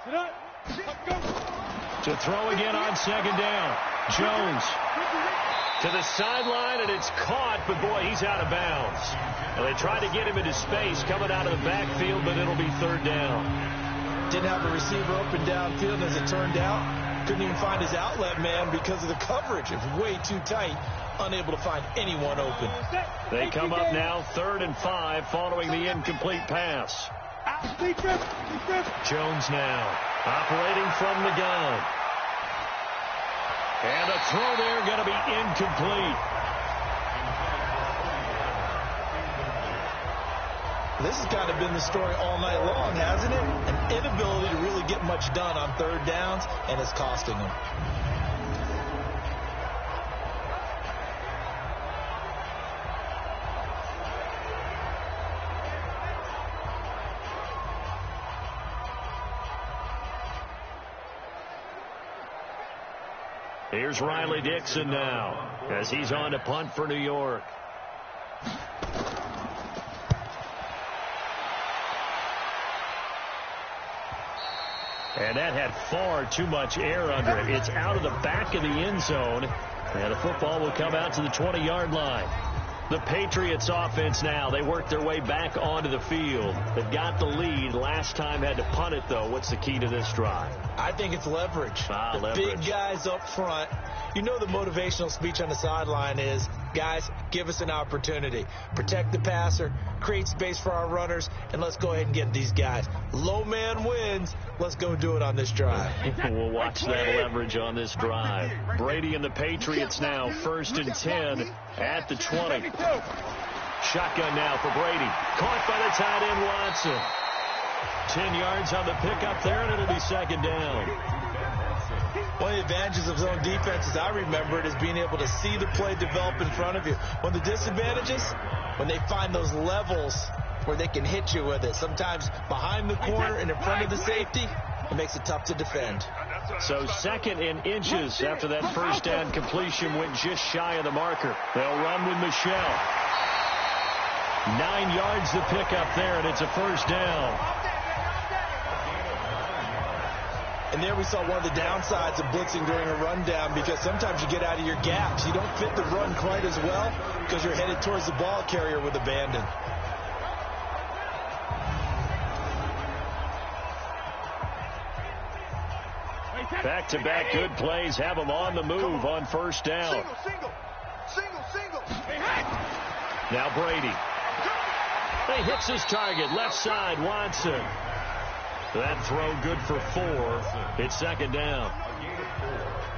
Sit up. Let's go. To throw again on 2nd down. Jones to the sideline, and it's caught, but boy, he's out of bounds. Well, they tried to get him into space coming out of the backfield, but it'll be 3rd down. Didn't have a receiver open downfield, and as it turned out, couldn't even find his outlet man because of the coverage. It was way too tight, unable to find anyone open. They come up now 3rd and 5 following the incomplete pass. Jones now operating from the gun. And a throw there going to be incomplete. This has kind of been the story all night long, hasn't it? An inability to really get much done on third downs, and it's costing them. Here's Riley Dixon now as he's on to punt for New York. And that had far too much air under it. It's out of the back of the end zone, and the football will come out to the 20-yard line. The Patriots offense now, they work their way back onto the field. They've got the lead. Last time had to punt it, though. What's the key to this drive? I think it's leverage. Leverage. Big guys up front. You know the motivational speech on the sideline is, guys, give us an opportunity. Protect the passer, create space for our runners, and let's go ahead and get these guys. Low man wins. Let's go do it on this drive. We'll watch that leverage on this drive. Brady and the Patriots now, 1st and 10 at the 20. Shotgun now for Brady. Caught by the tight end, Watson. 10 yards on the pickup there, and it'll be 2nd down. One of the advantages of zone defense, as I remember it, is being able to see the play develop in front of you. One of the disadvantages, when they find those levels where they can hit you with it. Sometimes behind the corner and in front of the safety, it makes it tough to defend. So 2nd and inches after that first down completion went just shy of the marker. They'll run with Michel. 9 yards to pick up there, and it's a 1st down. And there we saw one of the downsides of blitzing during a rundown, because sometimes you get out of your gaps. You don't fit the run quite as well because you're headed towards the ball carrier with abandon. Back-to-back good plays have them on the move on 1st down. Single. Now Brady. He hits his target, left side, Watson. That throw good for 4. It's 2nd down.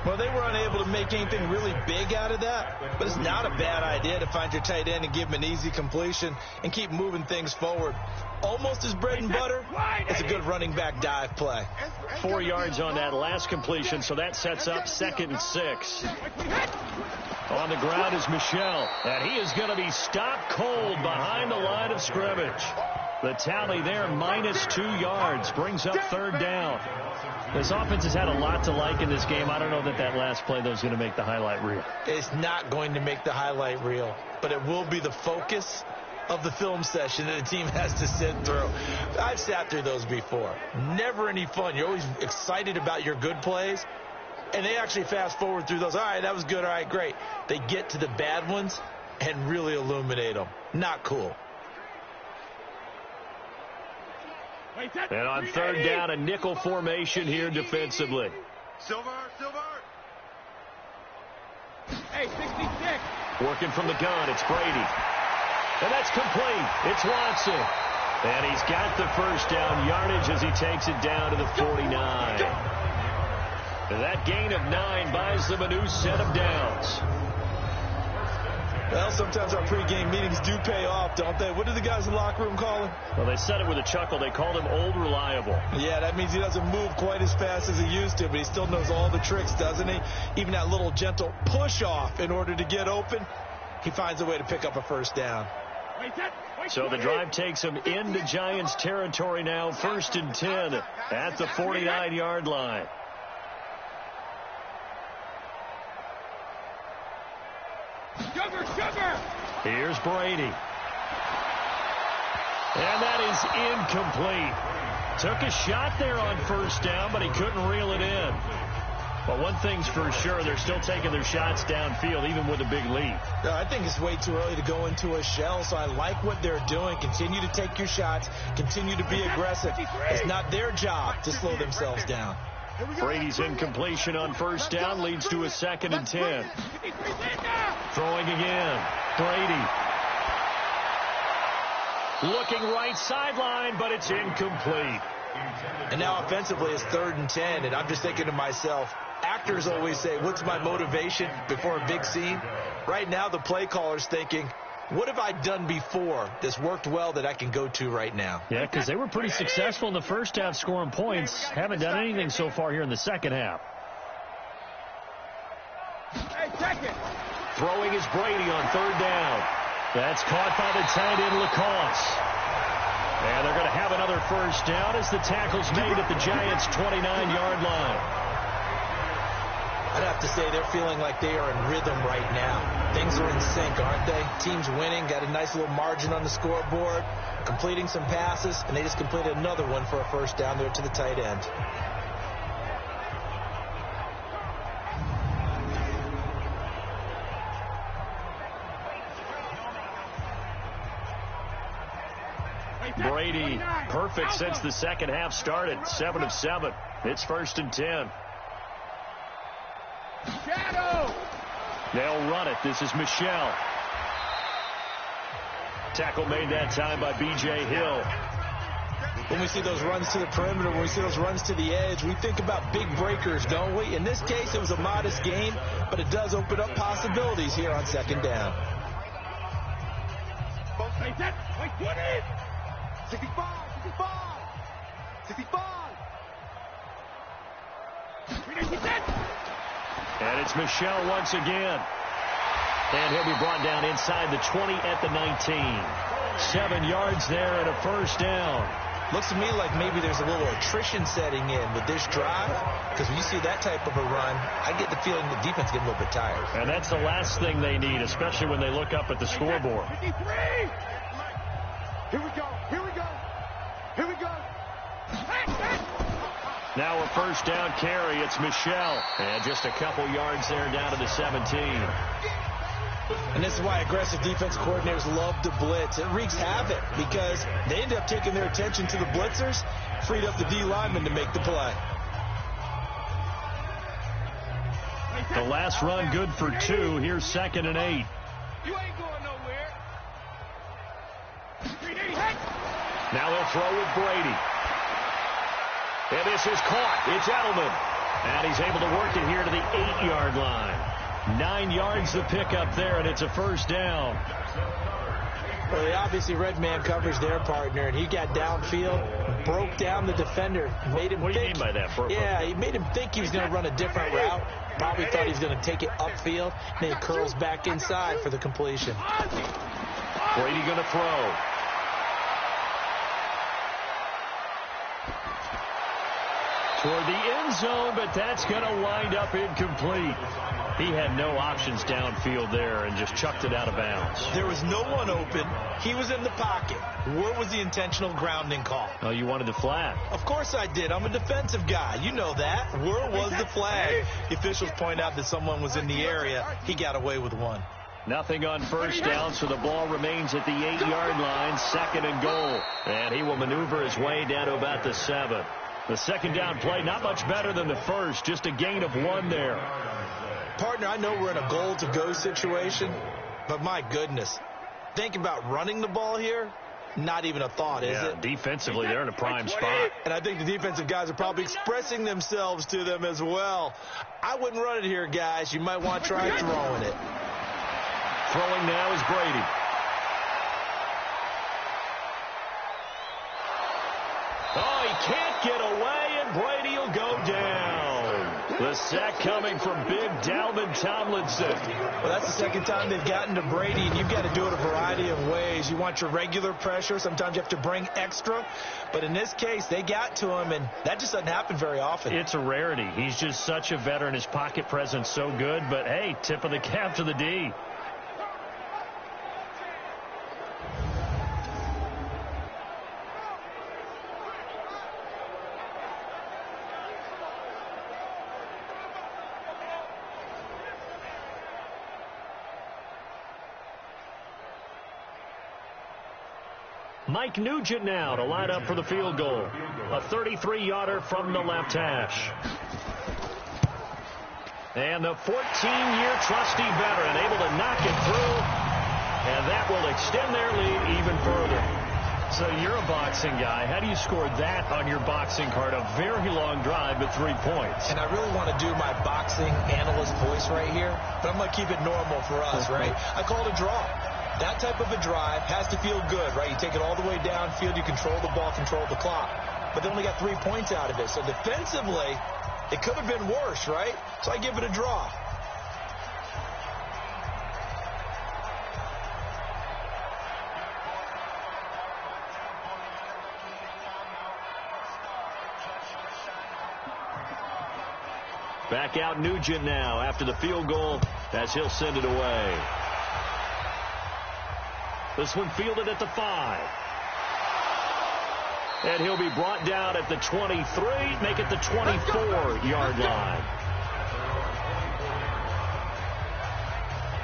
Well, they were unable to make anything really big out of that, but it's not a bad idea to find your tight end and give him an easy completion and keep moving things forward. Almost as bread and butter, it's a good running back dive play. 4 yards on that last completion, so that sets up 2nd and 6. On the ground is Michel, and he is going to be stopped cold behind the line of scrimmage. The tally there, -2 yards, brings up 3rd down. This offense has had a lot to like in this game. I don't know that that last play, though, is going to make the highlight reel. It's not going to make the highlight reel, but it will be the focus of the film session that the team has to sit through. I've sat through those before. Never any fun. You're always excited about your good plays, and they actually fast forward through those. All right, that was good. All right, great. They get to the bad ones and really illuminate them. Not cool. And on 3rd down, a nickel formation here defensively. Silver. Hey, 66. Working from the gun, it's Brady. And that's complete. It's Watson. And he's got the 1st down yardage as he takes it down to the 49. And that gain of 9 buys them a new set of downs. Well, sometimes our pregame meetings do pay off, don't they? What do the guys in the locker room call him? Well, they said it with a chuckle. They called him Old Reliable. Yeah, that means he doesn't move quite as fast as he used to, but he still knows all the tricks, doesn't he? Even that little gentle push-off in order to get open, he finds a way to pick up a 1st down. So the drive takes him into Giants territory now, 1st and 10 at the 49-yard line. Sugar. Here's Brady. And that is incomplete. Took a shot there on 1st down, but he couldn't reel it in. But one thing's for sure, they're still taking their shots downfield, even with a big lead. No, I think it's way too early to go into a shell, so I like what they're doing. Continue to take your shots. Continue to be aggressive. It's not their job to slow themselves down. Brady's incompletion on 1st down leads to a 2nd and 10. Throwing again. Brady. Looking right sideline, but it's incomplete. And now offensively it's 3rd and 10, and I'm just thinking to myself, actors always say, what's my motivation before a big scene? Right now the play caller's thinking, What have I done before that's worked well that I can go to right now? Yeah, because they were pretty successful in the first half scoring points. Haven't done anything so far here in the second half. Hey, check it. Throwing is Brady on third down. That's caught by the tight end, Lacoste. And they're going to have another first down as the tackle's made at the Giants' 29-yard line. I'd have to say they're feeling like they are in rhythm right now. Things are in sync, aren't they? Team's winning, got a nice little margin on the scoreboard, completing some passes, and they just completed another one for a first down there to the tight end. Brady, perfect since the second half started. 7 of 7. It's 1st and 10. Shadow. They'll run it. This is Michelle. Tackle made that time by B.J. Hill. When we see those runs to the perimeter, when we see those runs to the edge, we think about big breakers, don't we? In this case, it was a modest gain, but it does open up possibilities here on second down. Hey, set. Wait, 20. 65, 65, 65. And it's Michelle once again. And he'll be brought down inside the 20 at the 19. 7 yards there and a first down. Looks to me like maybe there's a little attrition setting in with this drive, because when you see that type of a run, I get the feeling the defense getting a little bit tired. And that's the last thing they need, especially when they look up at the scoreboard. 53. Here we go, here we go, here we go. Now a first down carry. It's Michelle. And just a couple yards there down to the 17. And this is why aggressive defense coordinators love to blitz. It wreaks havoc because they end up taking their attention to the blitzers, freed up the D lineman to make the play. The last run good for 2. Here's 2nd and 8. You ain't going nowhere. Now they'll throw with Brady. And this is caught. It's Edelman. And he's able to work it here to the 8-yard line. 9 yards to pick up there, and it's a first down. Well, they obviously red man coverage their partner, and he got downfield, broke down the defender, made him What do you think, mean by that? Yeah, he made him think he was going to run a different route. Probably thought he was going to take it upfield, and then he curls back inside for the completion. Brady going to throw. Toward the end zone, but that's going to wind up incomplete. He had no options downfield there and just chucked it out of bounds. There was no one open. He was in the pocket. Where was the intentional grounding call? Oh, you wanted the flag. Of course I did. I'm a defensive guy. You know that. Where was the flag? The officials point out that someone was in the area. He got away with one. Nothing on first down, so the ball remains at the 8-yard line. 2nd and goal. And he will maneuver his way down to about the 7. The second down play, not much better than the first. Just a gain of 1 there. Partner, I know we're in a goal-to-go situation, but my goodness. Think about running the ball here. Not even a thought, is it? Defensively, they're in a prime spot. And I think the defensive guys are probably expressing themselves to them as well. I wouldn't run it here, guys. You might want to try throwing it. Throwing now is Brady. Oh, he can't get away, and Brady will go down. The sack coming from big Dalvin Tomlinson. Well, that's the second time they've gotten to Brady, and you've got to do it a variety of ways. You want your regular pressure. Sometimes you have to bring extra. But in this case, they got to him, and that just doesn't happen very often. It's a rarity. He's just such a veteran. His pocket presence so good. But, hey, tip of the cap to the D. Mike Nugent now to line up for the field goal. A 33-yarder from the left hash. And the 14-year trusty veteran able to knock it through. And that will extend their lead even further. So you're a boxing guy. How do you score that on your boxing card? A very long drive, but 3 points. And I really want to do my boxing analyst voice right here, but I'm going to keep it normal for us, right? I call it a draw. That type of a drive has to feel good, right? You take it all the way downfield, you control the ball, control the clock. But they only got 3 points out of it. So defensively, it could have been worse, right? So I give it a draw. Back out Nugent now after the field goal as he'll send it away. This one fielded at the 5. And he'll be brought down at the 23, make it the 24-yard line.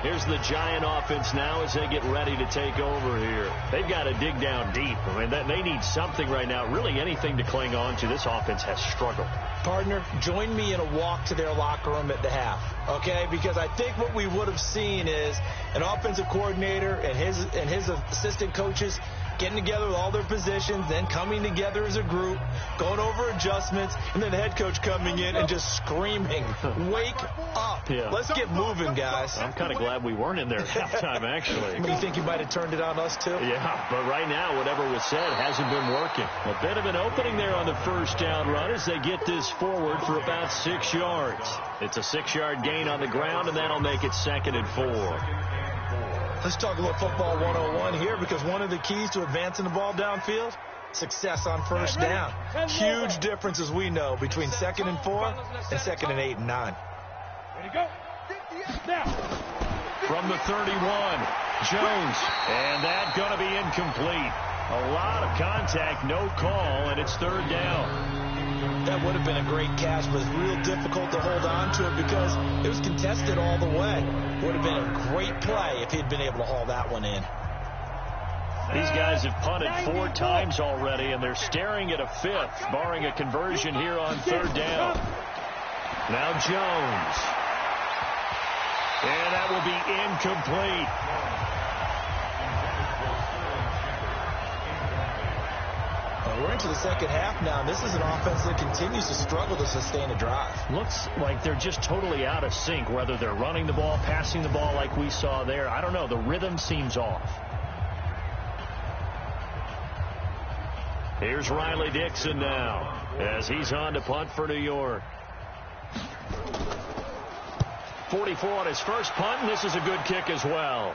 Here's the Giant offense now as they get ready to take over here. They've got to dig down deep. I mean, they need something right now, really anything to cling on to. This offense has struggled. Partner, join me in a walk to their locker room at the half, okay? Because I think what we would have seen is an offensive coordinator and his assistant coaches getting together with all their positions, then coming together as a group, going over adjustments, and then the head coach coming in and just screaming, wake up. Yeah. Let's get moving, guys. I'm kind of glad we weren't in there at halftime, actually. You think you might have turned it on us, too? Yeah, but right now, whatever was said hasn't been working. A bit of an opening there on the first down run as they get this forward for about 6 yards. It's a 6-yard gain on the ground, and that'll make it 2nd and 4. Let's talk about football 101 here, because one of the keys to advancing the ball downfield, success on first down. Huge difference, as we know, between 2nd and 4 and 2nd and 8 and 9. Ready to go. Now. From the 31, Jones, and that's going to be incomplete. A lot of contact, no call, and it's 3rd down. That would have been a great catch, but it's real difficult to hold on to it because it was contested all the way. Would have been a great play if he'd been able to haul that one in. These guys have punted 4 times already, and they're staring at a 5th, barring a conversion here on 3rd down. Now Jones. And that will be incomplete. We're into the second half now. This is an offense that continues to struggle to sustain a drive. Looks like they're just totally out of sync, whether they're running the ball, passing the ball like we saw there. I don't know. The rhythm seems off. Here's Riley Dixon now as he's on to punt for New York. 44 on his first punt, and this is a good kick as well.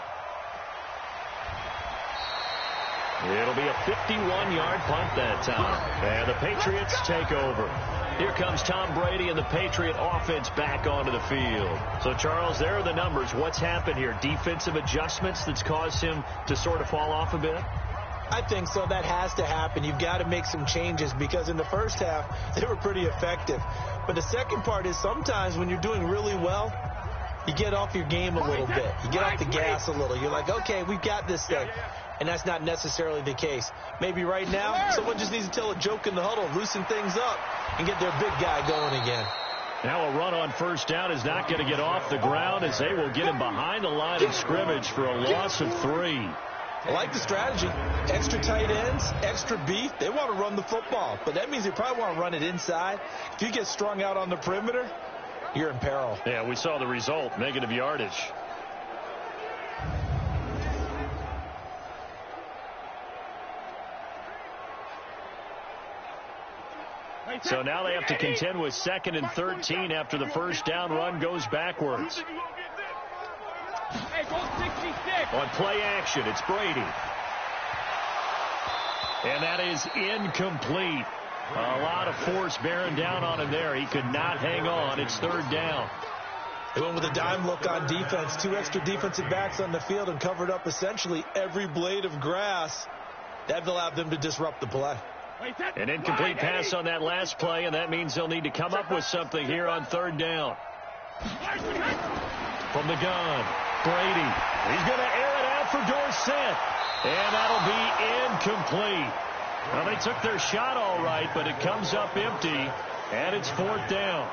It'll be a 51-yard punt that time. And the Patriots take over. Here comes Tom Brady and the Patriot offense back onto the field. So, Charles, there are the numbers. What's happened here? Defensive adjustments that's caused him to sort of fall off a bit? I think so. That has to happen. You've got to make some changes because in the first half, they were pretty effective. But the second part is sometimes when you're doing really well, you get off your game a little bit. You get off the gas a little. You're like, okay, we've got this thing. And that's not necessarily the case. Maybe right now, someone just needs to tell a joke in the huddle, loosen things up, and get their big guy going again. Now a run on first down is not going to get off the ground as they will get him behind the line of scrimmage for a loss of 3. I like the strategy. Extra tight ends, extra beef. They want to run the football, but that means they probably want to run it inside. If you get strung out on the perimeter, you're in peril. Yeah, we saw the result, negative yardage. So now they have to contend with 2nd and 13 after the first down run goes backwards. Hey, go 66. On play action, it's Brady. And that is incomplete. A lot of force bearing down on him there. He could not hang on. It's 3rd down. They went with a dime look on defense. 2 extra defensive backs on the field and covered up essentially every blade of grass. That allowed them to disrupt the play. An incomplete pass on that last play, and that means they'll need to come up with something here on 3rd down. From the gun, Brady. He's going to air it out for Dorsett. And that'll be incomplete. Well, they took their shot all right, but it comes up empty, and it's 4th down.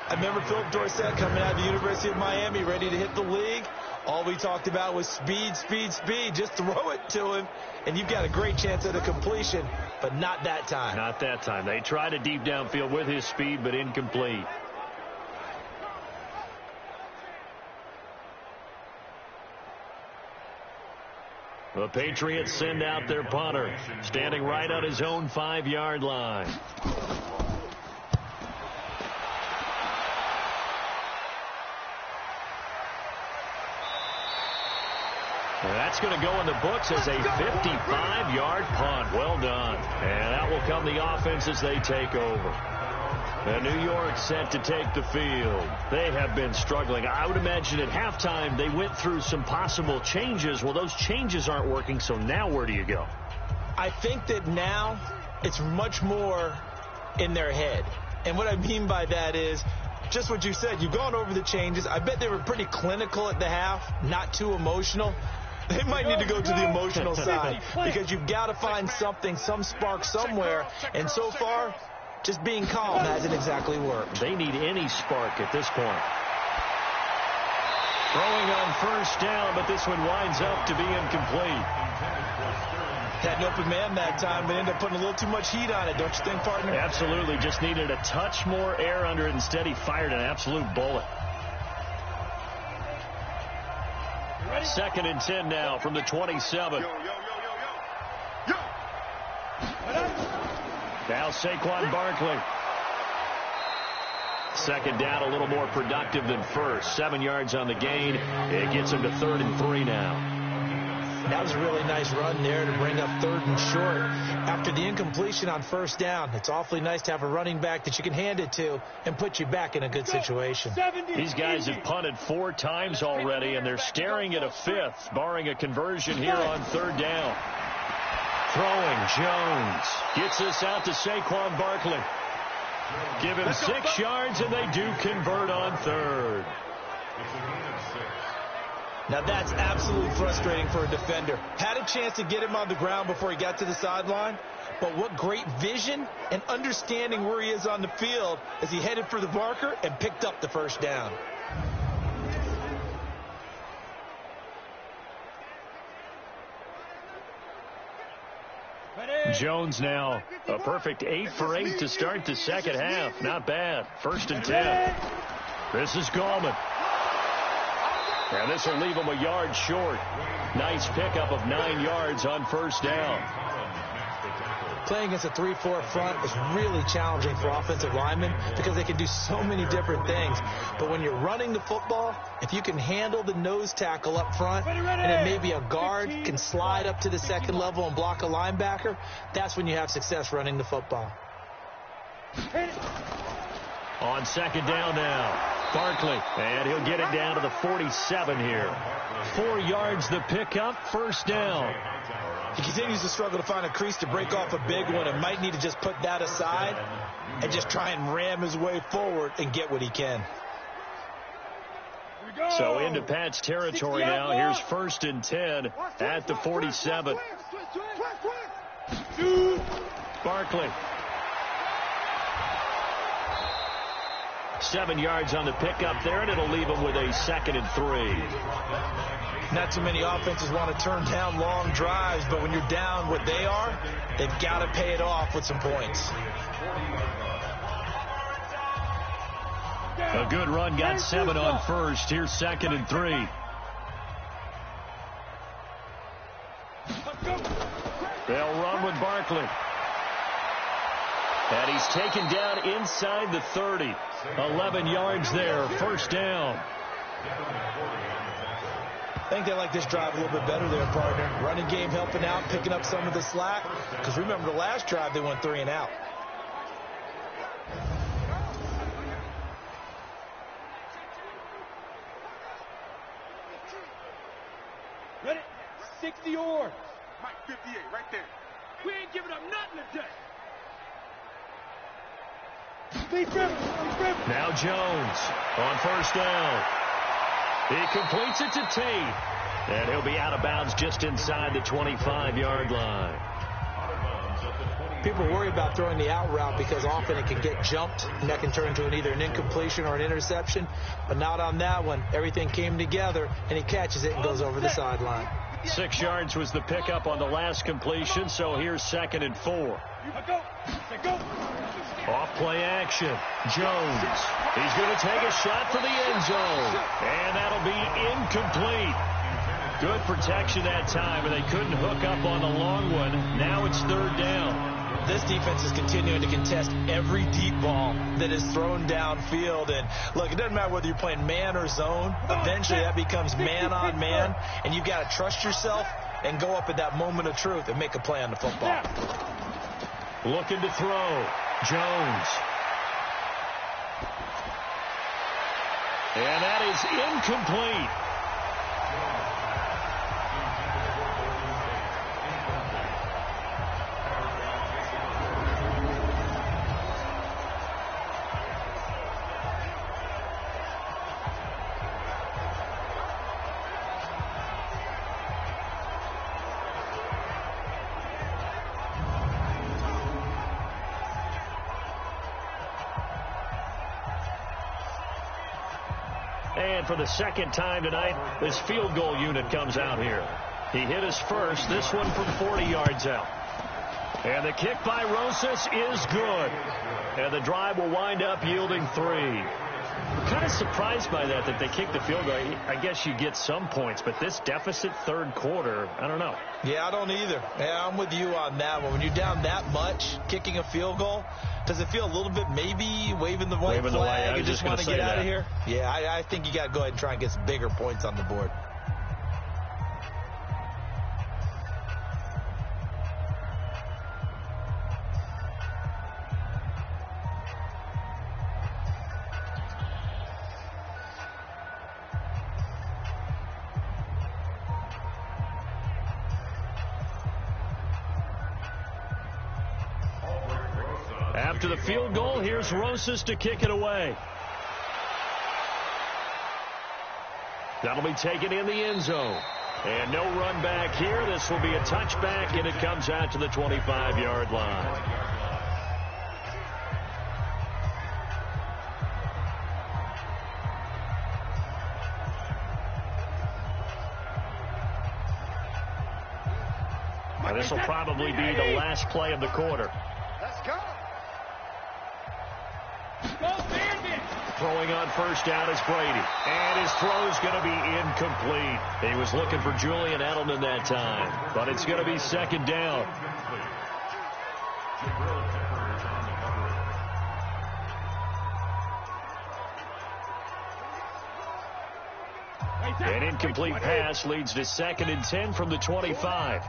I remember Philip Dorsett coming out of the University of Miami, ready to hit the league. All we talked about was speed, speed, speed. Just throw it to him, and you've got a great chance at a completion, but not that time. Not that time. They tried a deep downfield with his speed, but incomplete. The Patriots send out their punter, standing right on his own 5-yard line. That's going to go in the books as a 55-yard punt. Well done. And out will come the offense as they take over. And New York set to take the field. They have been struggling. I would imagine at halftime they went through some possible changes. Well, those changes aren't working, so now where do you go? I think that now it's much more in their head. And what I mean by that is just what you said. You've gone over the changes. I bet they were pretty clinical at the half, not too emotional. They might need to go to the emotional side because you've got to find something, some spark somewhere. And so far, just being calm hasn't exactly worked. They need any spark at this point. Throwing on first down, but this one winds up to be incomplete. Had an open man that time, but ended up putting a little too much heat on it, don't you think, partner? Absolutely. Just needed a touch more air under it. Instead, he fired an absolute bullet. 2nd and 10 now from the 27. Now Saquon Barkley. 2nd down, a little more productive than first. 7 yards on the gain. It gets him to 3rd and 3 now. That was a really nice run there to bring up 3rd and short. After the incompletion on first down, it's awfully nice to have a running back that you can hand it to and put you back in a good situation. These guys have punted 4 times already, and they're staring at a 5th, barring a conversion here on 3rd down. Throwing, Jones gets this out to Saquon Barkley. Give him 6 yards, and they do convert on 3rd. Now that's absolutely frustrating for a defender. Had a chance to get him on the ground before he got to the sideline, but what great vision and understanding where he is on the field as he headed for the marker and picked up the first down. Jones now a perfect 8 for 8 to start the second half. Not bad. 1st and 10. This is Gallman. And this will leave him a yard short. Nice pickup of 9 yards on first down. Playing against a 3-4 front is really challenging for offensive linemen because they can do so many different things. But when you're running the football, if you can handle the nose tackle up front, and then maybe a guard can slide up to the second level and block a linebacker, that's when you have success running the football. On 2nd down now, Barkley, and he'll get it down to the 47 here. 4 yards the pickup, first down. He continues to struggle to find a crease to break off a big one and might need to just put that aside and just try and ram his way forward and get what he can. So into Pat's territory now. Here's 1st and 10 at the 47. Barkley. 7 yards on the pickup there, and it'll leave him with a 2nd and 3. Not too many offenses want to turn down long drives, but when you're down what they are, they've got to pay it off with some points. A good run, got 7 on first. Here's 2nd and 3. They'll run with Barkley. And he's taken down inside the 30. 11 yards there, first down. I think they like this drive a little bit better there, partner. Running game helping out, picking up some of the slack. Because remember the last drive, they went 3 and out. Ready? 60 yards. Mike 58, right there. We ain't giving up nothing today. Now Jones on first down. He completes it to Tate. And he'll be out of bounds just inside the 25-yard line. People worry about throwing the out route because often it can get jumped, and that can turn into either an incompletion or an interception. But not on that one. Everything came together, and he catches it and goes over the sideline. 6 yards was the pickup on the last completion, so here's 2nd and 4. Off play action. Jones. He's going to take a shot for the end zone. And that'll be incomplete. Good protection that time, and they couldn't hook up on the long one. Now it's third down. This defense is continuing to contest every deep ball that is thrown downfield. And, look, it doesn't matter whether you're playing man or zone. Eventually that becomes man on man, and you've got to trust yourself and go up at that moment of truth and make a play on the football. Looking to throw. Jones. And that is incomplete. And for the second time tonight, this field goal unit comes out here. He hit his first, this one from 40 yards out. And the kick by Rosas is good. And the drive will wind up yielding 3. I'm kind of surprised by that they kicked the field goal. I guess you get some points, but this deficit third quarter, I don't know. Yeah, I don't either. Yeah, I'm with you on that one. When you're down that much, kicking a field goal, does it feel a little bit maybe waving the white flag and just want to get out of here? Yeah, I think you got to go ahead and try and get some bigger points on the board. After the field goal, here's Rosas to kick it away. That'll be taken in the end zone. And no run back here. This will be a touchback, and it comes out to the 25-yard line. Now, this will probably be the last play of the quarter. Let's go. Throwing on first down is Brady. And his throw is going to be incomplete. He was looking for Julian Edelman that time. But it's going to be second down. An incomplete pass leads to 2nd and 10 from the 25.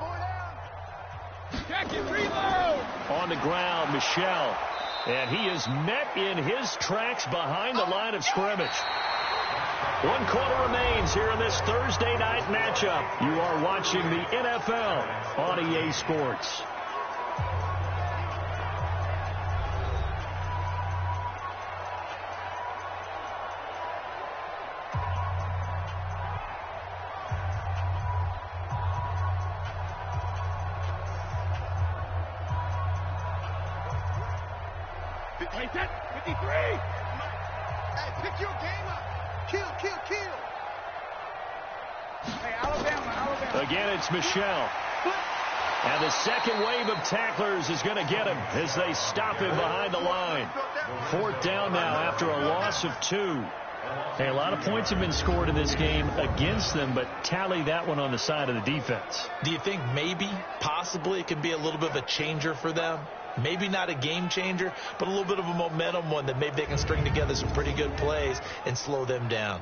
On the ground, Michel. And he is met in his tracks behind the line of scrimmage. 1 quarter remains here in this Thursday night matchup. You are watching the NFL on EA Sports. Hey, 53. Hey, pick your game up. Kill. Hey, Alabama. Again, it's Michel. And the second wave of tacklers is going to get him as they stop him behind the line. 4th down now after a loss of 2. Hey, a lot of points have been scored in this game against them, but tally that one on the side of the defense. Do you think maybe, possibly, it could be a little bit of a changer for them? Maybe not a game changer, but a little bit of a momentum one that maybe they can string together some pretty good plays and slow them down.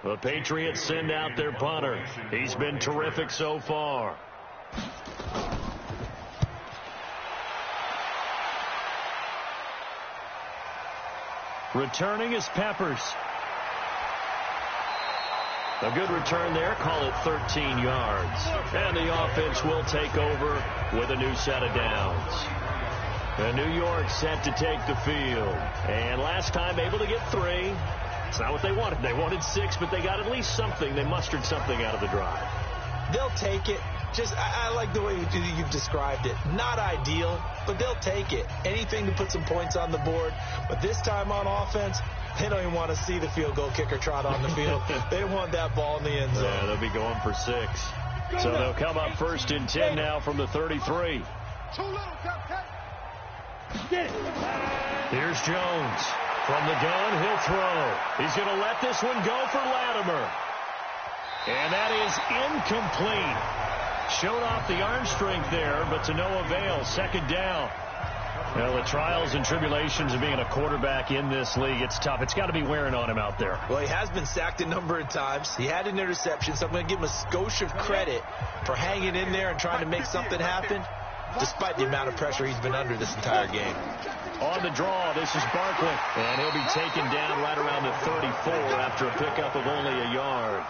The Patriots send out their punter. He's been terrific so far. Returning is Peppers. A good return there. Call it 13 yards. And the offense will take over with a new set of downs. And New York set to take the field. And last time able to get 3. It's not what they wanted. They wanted 6, but they got at least something. They mustered something out of the drive. They'll take it. I like the way you've described it. Not ideal, but they'll take it. Anything to put some points on the board. But this time on offense, they don't even want to see the field goal kicker trot on the field. They want that ball in the end zone. Yeah, they'll be going for 6. So they'll come up 1st and 10 now from the 33. Too little, Here's Jones From the gun, he'll throw. He's going to let this one go for Latimer. And that is incomplete. Showed off the arm strength there, but to no avail. Second down. Well, the trials and tribulations of being a quarterback in this league, it's tough. It's got to be wearing on him out there. Well, he has been sacked a number of times. He had an interception, so I'm going to give him a skosh of credit for hanging in there and trying to make something happen, despite the amount of pressure he's been under this entire game. On the draw, this is Barkley, and he'll be taken down right around the 34 after a pickup of only a yard.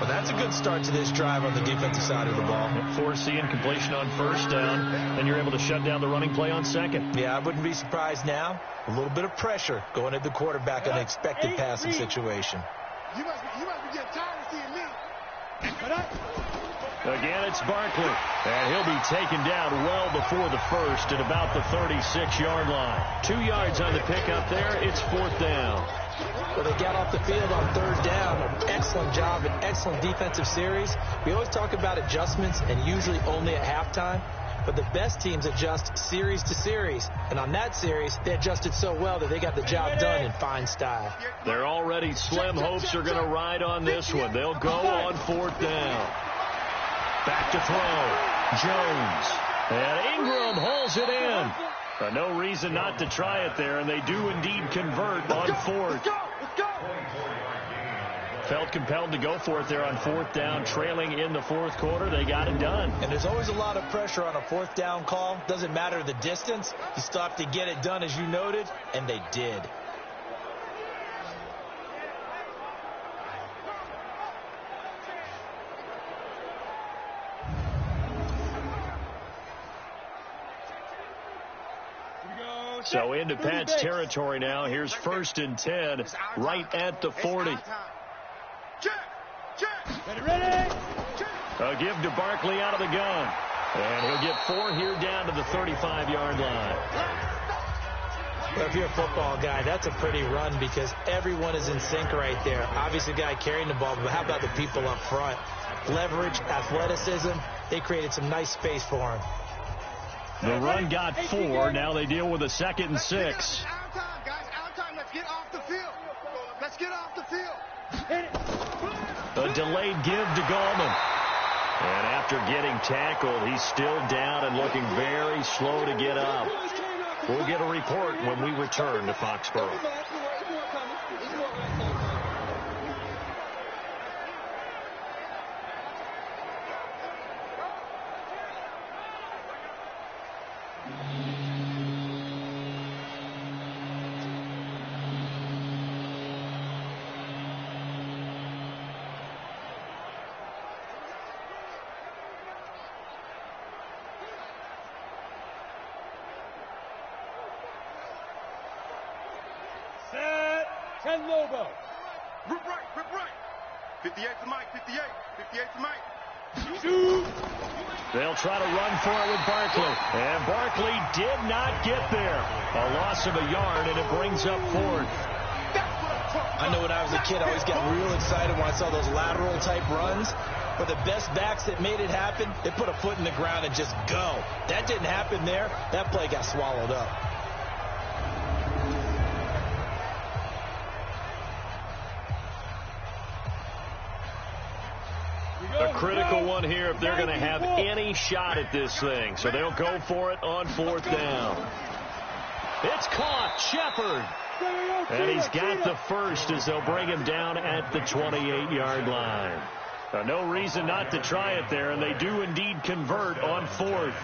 Well, that's a good start to this drive on the defensive side of the ball. Forcing incompletion on first down, and you're able to shut down the running play on second. Yeah, I wouldn't be surprised now. A little bit of pressure going at the quarterback on an expected passing situation. You must be getting tired of seeing me. Again, it's Barkley, and he'll be taken down well before the first at about the 36-yard line. 2 yards on the pickup there. It's fourth down. Well, they got off the field on third down. An excellent job, an excellent defensive series. We always talk about adjustments, and usually only at halftime. But the best teams adjust series to series. And on that series, they adjusted so well that they got the job done in fine style. Their already slim hopes are going to ride on this one. They'll go on fourth down. Back to throw. Jones. And Ingram hauls it in. No reason not to try it there, and they do indeed convert on fourth. Felt compelled to go for it there on fourth down, trailing in the fourth quarter. They got it done. And there's always a lot of pressure on a fourth down call. Doesn't matter the distance. You still have to get it done, as you noted, and they did. So into Pat's territory now. Here's first and 10, right at the 40. A give to Barkley out of the gun. And he'll get 4 here down to the 35-yard line. Well, if you're a football guy, that's a pretty run because everyone is in sync right there. Obviously, the guy carrying the ball, but how about the people up front? Leverage, athleticism, they created some nice space for him. The run got 4. Now they deal with a 2nd and 6. Out time, guys. Out time. Let's get off the field. Let's get off the field. A delayed give to Gallman. And after getting tackled, he's still down and looking very slow to get up. We'll get a report when we return to Foxborough. Ken Lobo. Rip right. 58 to Mike, 58 to Mike. Shoot. They'll try to run for it with Barkley. And Barkley did not get there. A loss of a yard, and it brings up fourth. I know when I was a kid, I always got real excited when I saw those lateral-type runs. But the best backs that made it happen, they put a foot in the ground and just go. That didn't happen there. That play got swallowed up. A critical one here if they're going to have any shot at this thing. So they'll go for it on fourth down. It's caught. Shepard. And he's got the first as they'll bring him down at the 28-yard line. Now, no reason not to try it there, and they do indeed convert on fourth.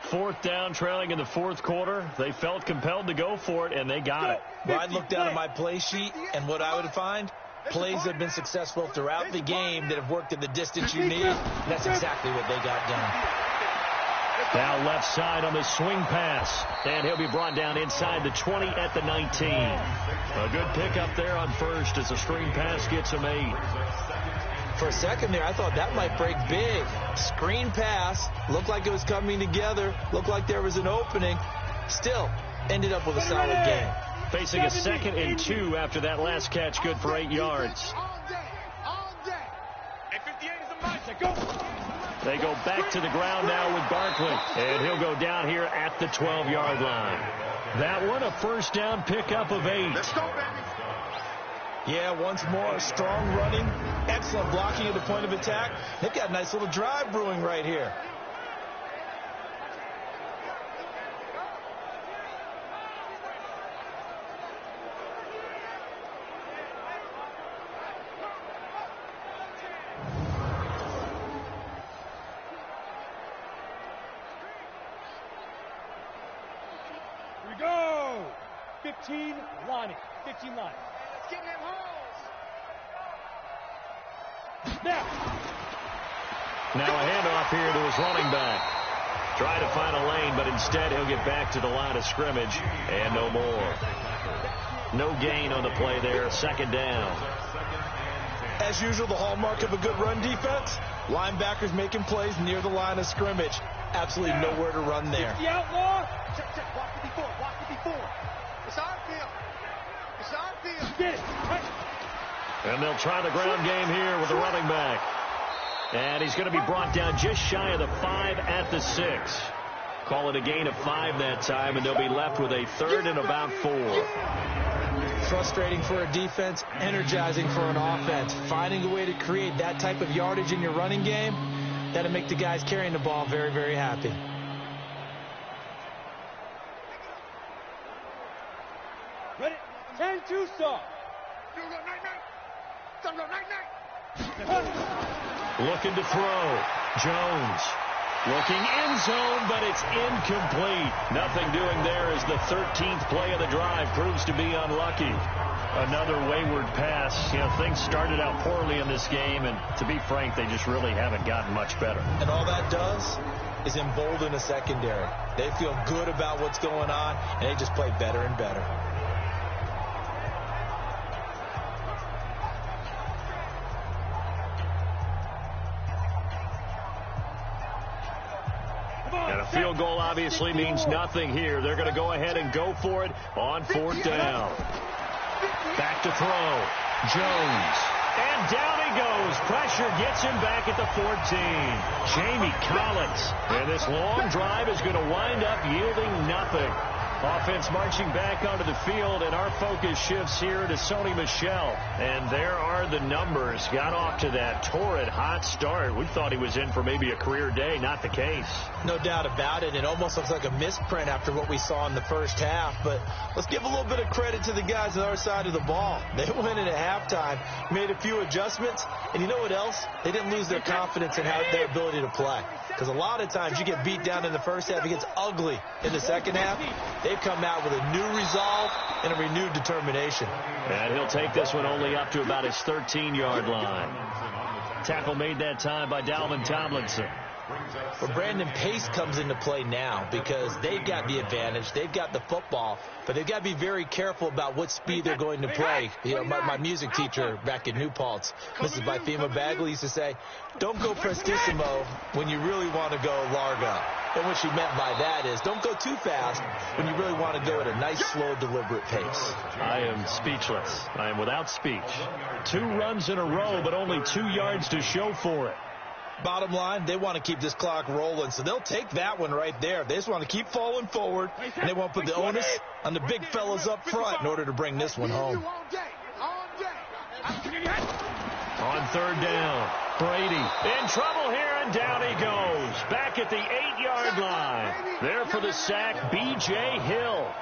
Fourth down, trailing in the fourth quarter. They felt compelled to go for it, and they got it. Well, I'd look down at my play sheet, and what I would find, plays that have been successful throughout the game that have worked at the distance you need. That's exactly what they got done. Now left side on the swing pass. And he'll be brought down inside the 20 at the 19. A good pickup there on first as a screen pass gets him 8. For a second there, I thought that might break big. Screen pass. Looked like it was coming together. Looked like there was an opening. Still, ended up with a solid game. Facing a 2nd and 2 after that last catch, good for 8 yards. All day. And 58 is a mindset. Go. They go back to the ground now with Barkley, and he'll go down here at the 12-yard line. That one, a first down pickup of 8. Let's go, baby. Yeah, once more, strong running, excellent blocking at the point of attack. They've got a nice little drive brewing right here. We go. 15 lining. 15 line. Let's get in them holes. Now. Now a handoff here to his running back. Try to find a lane, but instead he'll get back to the line of scrimmage and no more. No gain on the play there. Second down. As usual, the hallmark of a good run defense, linebackers making plays near the line of scrimmage. Absolutely nowhere to run there. The outlaw. Check. Watch it before. Watch it before. It's our field. It's our field. Get it. Right. And they'll try the ground game here with the running back. And he's going to be brought down just shy of the 5 at the 6. Call it a gain of 5 that time, and they'll be left with a third and about 4. Frustrating for a defense, energizing for an offense. Finding a way to create that type of yardage in your running game, that'll make the guys carrying the ball very, very happy. Ready? 10-2 stop. You go night-night. Don't go night-night. Looking to throw. Jones. Looking end zone, but it's incomplete. Nothing doing there as the 13th play of the drive proves to be unlucky. Another wayward pass. You know, things started out poorly in this game, and to be frank, they just really haven't gotten much better. And all that does is embolden the secondary. They feel good about what's going on, and they just play better and better. And a field goal obviously means nothing here. They're going to go ahead and go for it on 4th down. Back to throw. Jones. And down he goes. Pressure gets him back at the 14. Jamie Collins. And this long drive is going to wind up yielding nothing. Offense marching back onto the field, and our focus shifts here to Sony Michel. And there are the numbers. Got off to that torrid hot start. We thought he was in for maybe a career day. Not the case. No doubt about it. It almost looks like a misprint after what we saw in the first half. But let's give a little bit of credit to the guys on our side of the ball. They went in at halftime, made a few adjustments, and you know what else? They didn't lose their confidence in their ability to play. Because a lot of times you get beat down in the first half, it gets ugly in the second half. They've come out with a new resolve and a renewed determination. And he'll take this one only up to about his 13-yard line. Tackle made that time by Dalvin Tomlinson. Well, Brandon, pace comes into play now because they've got the advantage. They've got the football, but they've got to be very careful about what speed they're going to play. You know, my music teacher back in New Paltz, Mrs. Bifema Bagley, used to say, don't go prestissimo when you really want to go largo. And what she meant by that is don't go too fast when you really want to go at a nice, slow, deliberate pace. I am speechless. I am without speech. 2 runs in a row, but only 2 yards to show for it. Bottom line, they want to keep this clock rolling, so they'll take that one right there. They just want to keep falling forward, and they want to put the onus on the big fellas up front in order to bring this one home. On 3rd down, Brady in trouble here, and down he goes. Back at the 8-yard line. There for the sack, B.J. Hill.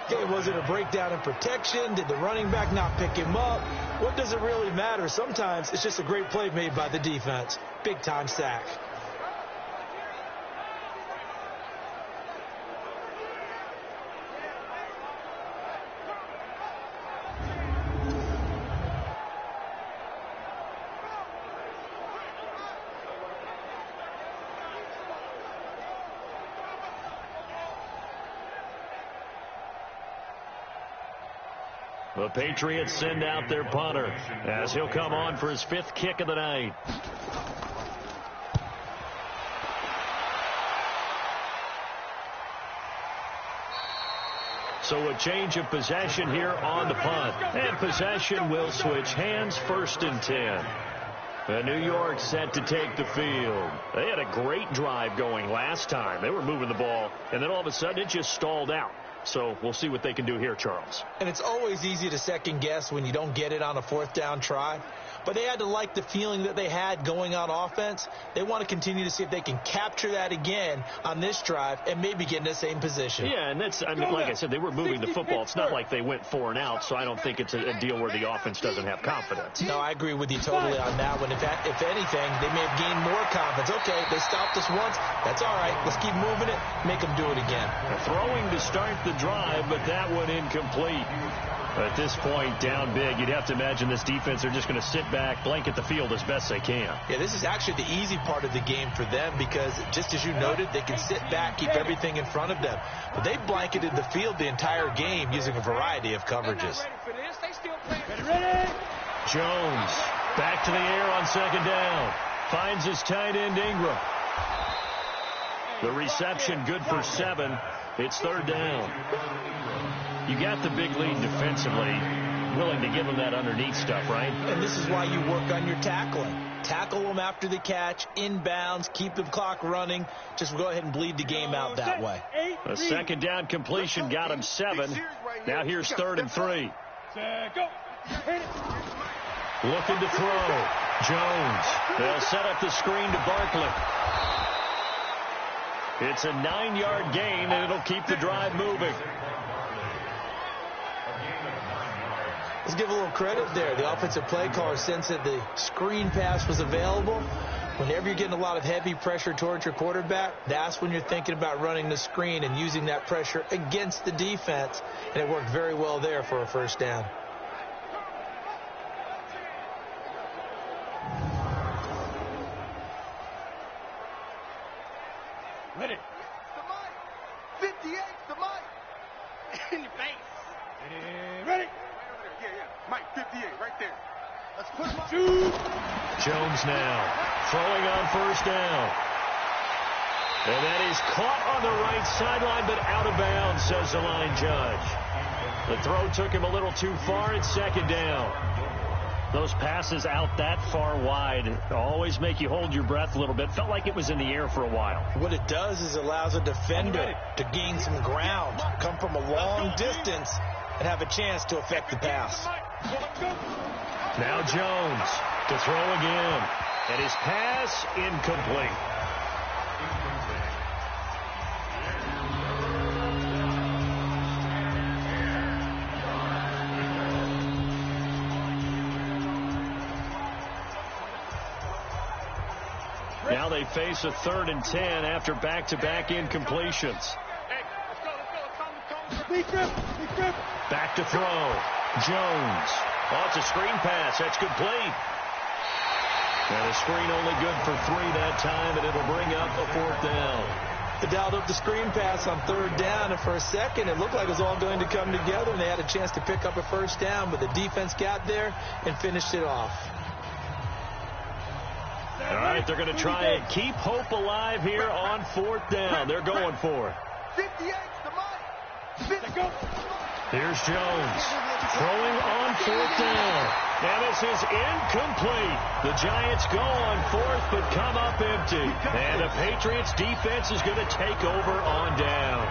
Okay, was it a breakdown in protection? Did the running back not pick him up? What does it really matter? Sometimes it's just a great play made by the defense. Big-time sack. The Patriots send out their punter as he'll come on for his 5th kick of the night. So a change of possession here on the punt. And possession will switch hands, 1st and 10. And New York set to take the field. They had a great drive going last time. They were moving the ball, and then all of a sudden it just stalled out. So we'll see what they can do here, Charles. And it's always easy to second guess when you don't get it on a fourth down try. But they had to like the feeling that they had going on offense. They want to continue to see if they can capture that again on this drive and maybe get in the same position. Yeah, and that's, I mean, like I said, they were moving the football. It's not like they went 4 and out, so I don't think it's a deal where the offense doesn't have confidence. No, I agree with you totally on that one. If anything, they may have gained more confidence. Okay, they stopped us once. That's all right. Let's keep moving it. Make them do it again. Throwing to start the drive, but that one incomplete. At this point, down big, you'd have to imagine this defense are just going to sit back, blanket the field as best they can. Yeah, this is actually the easy part of the game for them because, just as you noted, they can sit back, keep everything in front of them. But they blanketed the field the entire game using a variety of coverages. Jones back to the air on second down. Finds his tight end, Ingram. The reception good for 7. It's third down. You got the big lead defensively, willing to give them that underneath stuff, right? And this is why you work on your tackling. Tackle them after the catch, inbounds, keep the clock running. Just go ahead and bleed the game out that way. A second down completion got him 7. Now here's 3rd and 3. Looking to throw. Jones. They'll set up the screen to Barkley. It's a 9-yard gain, and it'll keep the drive moving. Let's give a little credit there. The offensive play caller sensed that the screen pass was available. Whenever you're getting a lot of heavy pressure towards your quarterback, that's when you're thinking about running the screen and using that pressure against the defense. And it worked very well there for a first down. Ready. 58, the mic. In your face. Ready. Yeah. Mike, 58, right there. Let's put him up. Jones now throwing on first down. And that is caught on the right sideline, but out of bounds, says the line judge. The throw took him a little too far. It's second down. Those passes out that far wide always make you hold your breath a little bit. Felt like it was in the air for a while. What it does is allows a defender to gain some ground, come from a long distance, and have a chance to affect the pass. Now Jones to throw again. And his pass incomplete. Now they face a 3rd and 10 after back-to-back incompletions. Back to throw. Jones. Oh, it's a screen pass. That's complete. And a screen only good for 3 that time, and it'll bring up a 4th down. They dialed up the screen pass on 3rd down, and for a second it looked like it was all going to come together, and they had a chance to pick up a first down, but the defense got there and finished it off. All right, they're going to try and keep hope alive here on 4th down. They're going for it. 58, the mic. Here's Jones throwing on 4th down. And this is incomplete. The Giants go on 4th but come up empty. And the Patriots defense is going to take over on down.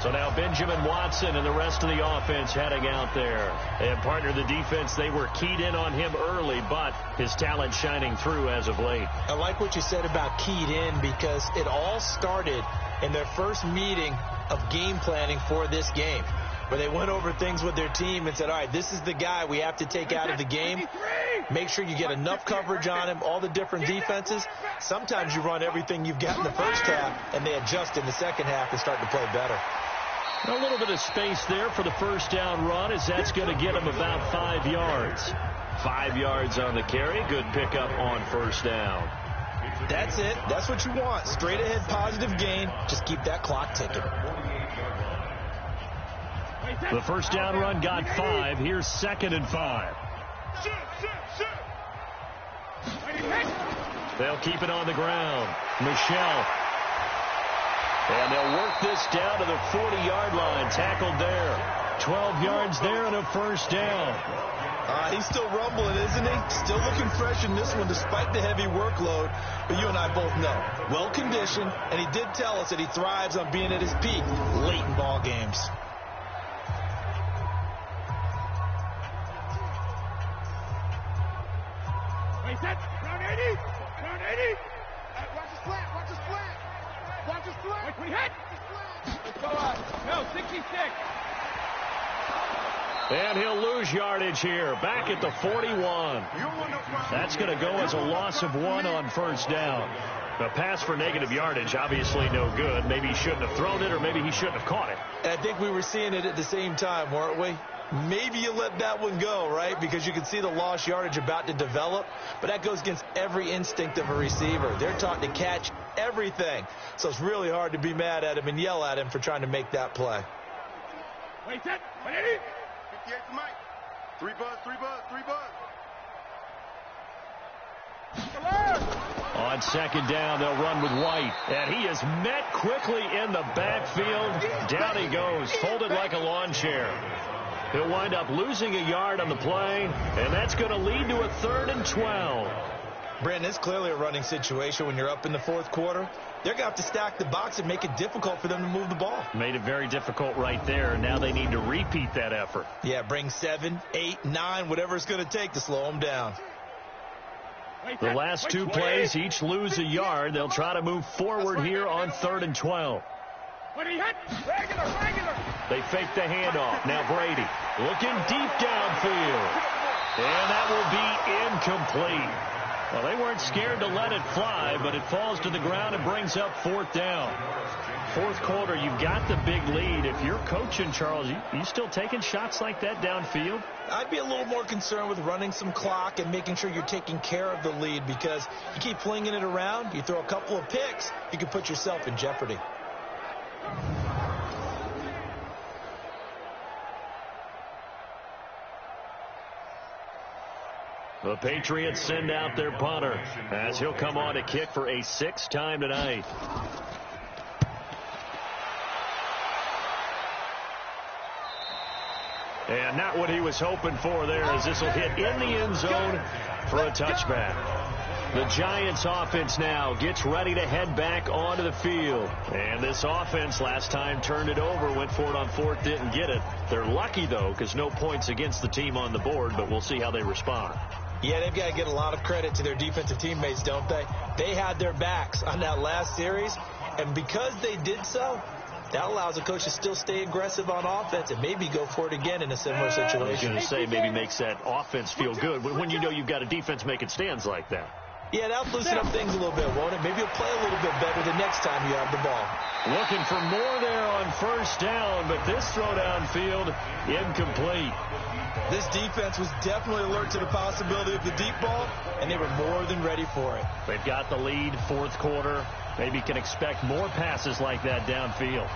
So now Benjamin Watson and the rest of the offense heading out there. And partner, the defense, they were keyed in on him early, but his talent shining through as of late. I like what you said about keyed in because it all started in their first meeting of game planning for this game, where they went over things with their team and said, all right, this is the guy we have to take out of the game. Make sure you get enough coverage on him, all the different defenses. Sometimes you run everything you've got in the first half, and they adjust in the second half and start to play better. A little bit of space there for the first down run, as that's going to get him about 5 yards. 5 yards on the carry. Good pickup on first down. That's it. That's what you want. Straight ahead positive gain. Just keep that clock ticking. The first down run got 5. Here's 2nd and 5. They'll keep it on the ground. Michelle. And they'll work this down to the 40-yard line. Tackled there. 12 yards there and a first down. He's still rumbling, isn't he? Still looking fresh in this one despite the heavy workload. But you and I both know. Well-conditioned, and he did tell us that he thrives on being at his peak late in ball games. Ready, set, round 80. Round 80. Watch his flat. Watch his flat. Watch his flat. Wait, we hit. Let's go on. No, 66. And he'll lose yardage here, back at the 41. That's going to go as a loss of 1 on first down. A pass for negative yardage, obviously no good. Maybe he shouldn't have thrown it, or maybe he shouldn't have caught it. And I think we were seeing it at the same time, weren't we? Maybe you let that one go, right? Because you can see the lost yardage about to develop. But that goes against every instinct of a receiver. They're taught to catch everything. So it's really hard to be mad at him and yell at him for trying to make that play. Wait, set, 180. 58 to Mike. 3 buzz, 3 buzz, 3 buzz. On second down, they'll run with White. And he is met quickly in the backfield. Down he goes, folded like a lawn chair. He'll wind up losing a yard on the play, and that's going to lead to a 3rd and 12. Brandon, it's clearly a running situation when you're up in the 4th quarter. They're going to have to stack the box and make it difficult for them to move the ball. Made it very difficult right there. Now they need to repeat that effort. Yeah, bring 7, 8, 9, whatever it's going to take to slow them down. The last 2 plays, each lose a yard. They'll try to move forward here on 3rd and 12. They fake the handoff. Now Brady looking deep downfield. And that will be incomplete. Well, they weren't scared to let it fly, but it falls to the ground and brings up 4th down. 4th quarter, you've got the big lead. If you're coaching, Charles, you still taking shots like that downfield? I'd be a little more concerned with running some clock and making sure you're taking care of the lead, because you keep flinging it around, you throw a couple of picks, you can put yourself in jeopardy. The Patriots send out their punter as he'll come on to kick for a 6th time tonight. And not what he was hoping for there, as this will hit in the end zone for a touchback. The Giants offense now gets ready to head back onto the field. And this offense last time turned it over, went for it on 4th, didn't get it. They're lucky, though, because no points against the team on the board, but we'll see how they respond. Yeah, they've got to get a lot of credit to their defensive teammates, don't they? They had their backs on that last series, and because they did so, that allows a coach to still stay aggressive on offense and maybe go for it again in a similar situation. I was going to say, maybe makes that offense feel good when you know you've got a defense making stands like that. Yeah, that'll loosen up things a little bit, won't it? Maybe you'll play a little bit better the next time you have the ball. Looking for more there on first down, but this throw downfield incomplete. This defense was definitely alert to the possibility of the deep ball, and they were more than ready for it. They've got the lead, 4th quarter. Maybe can expect more passes like that downfield.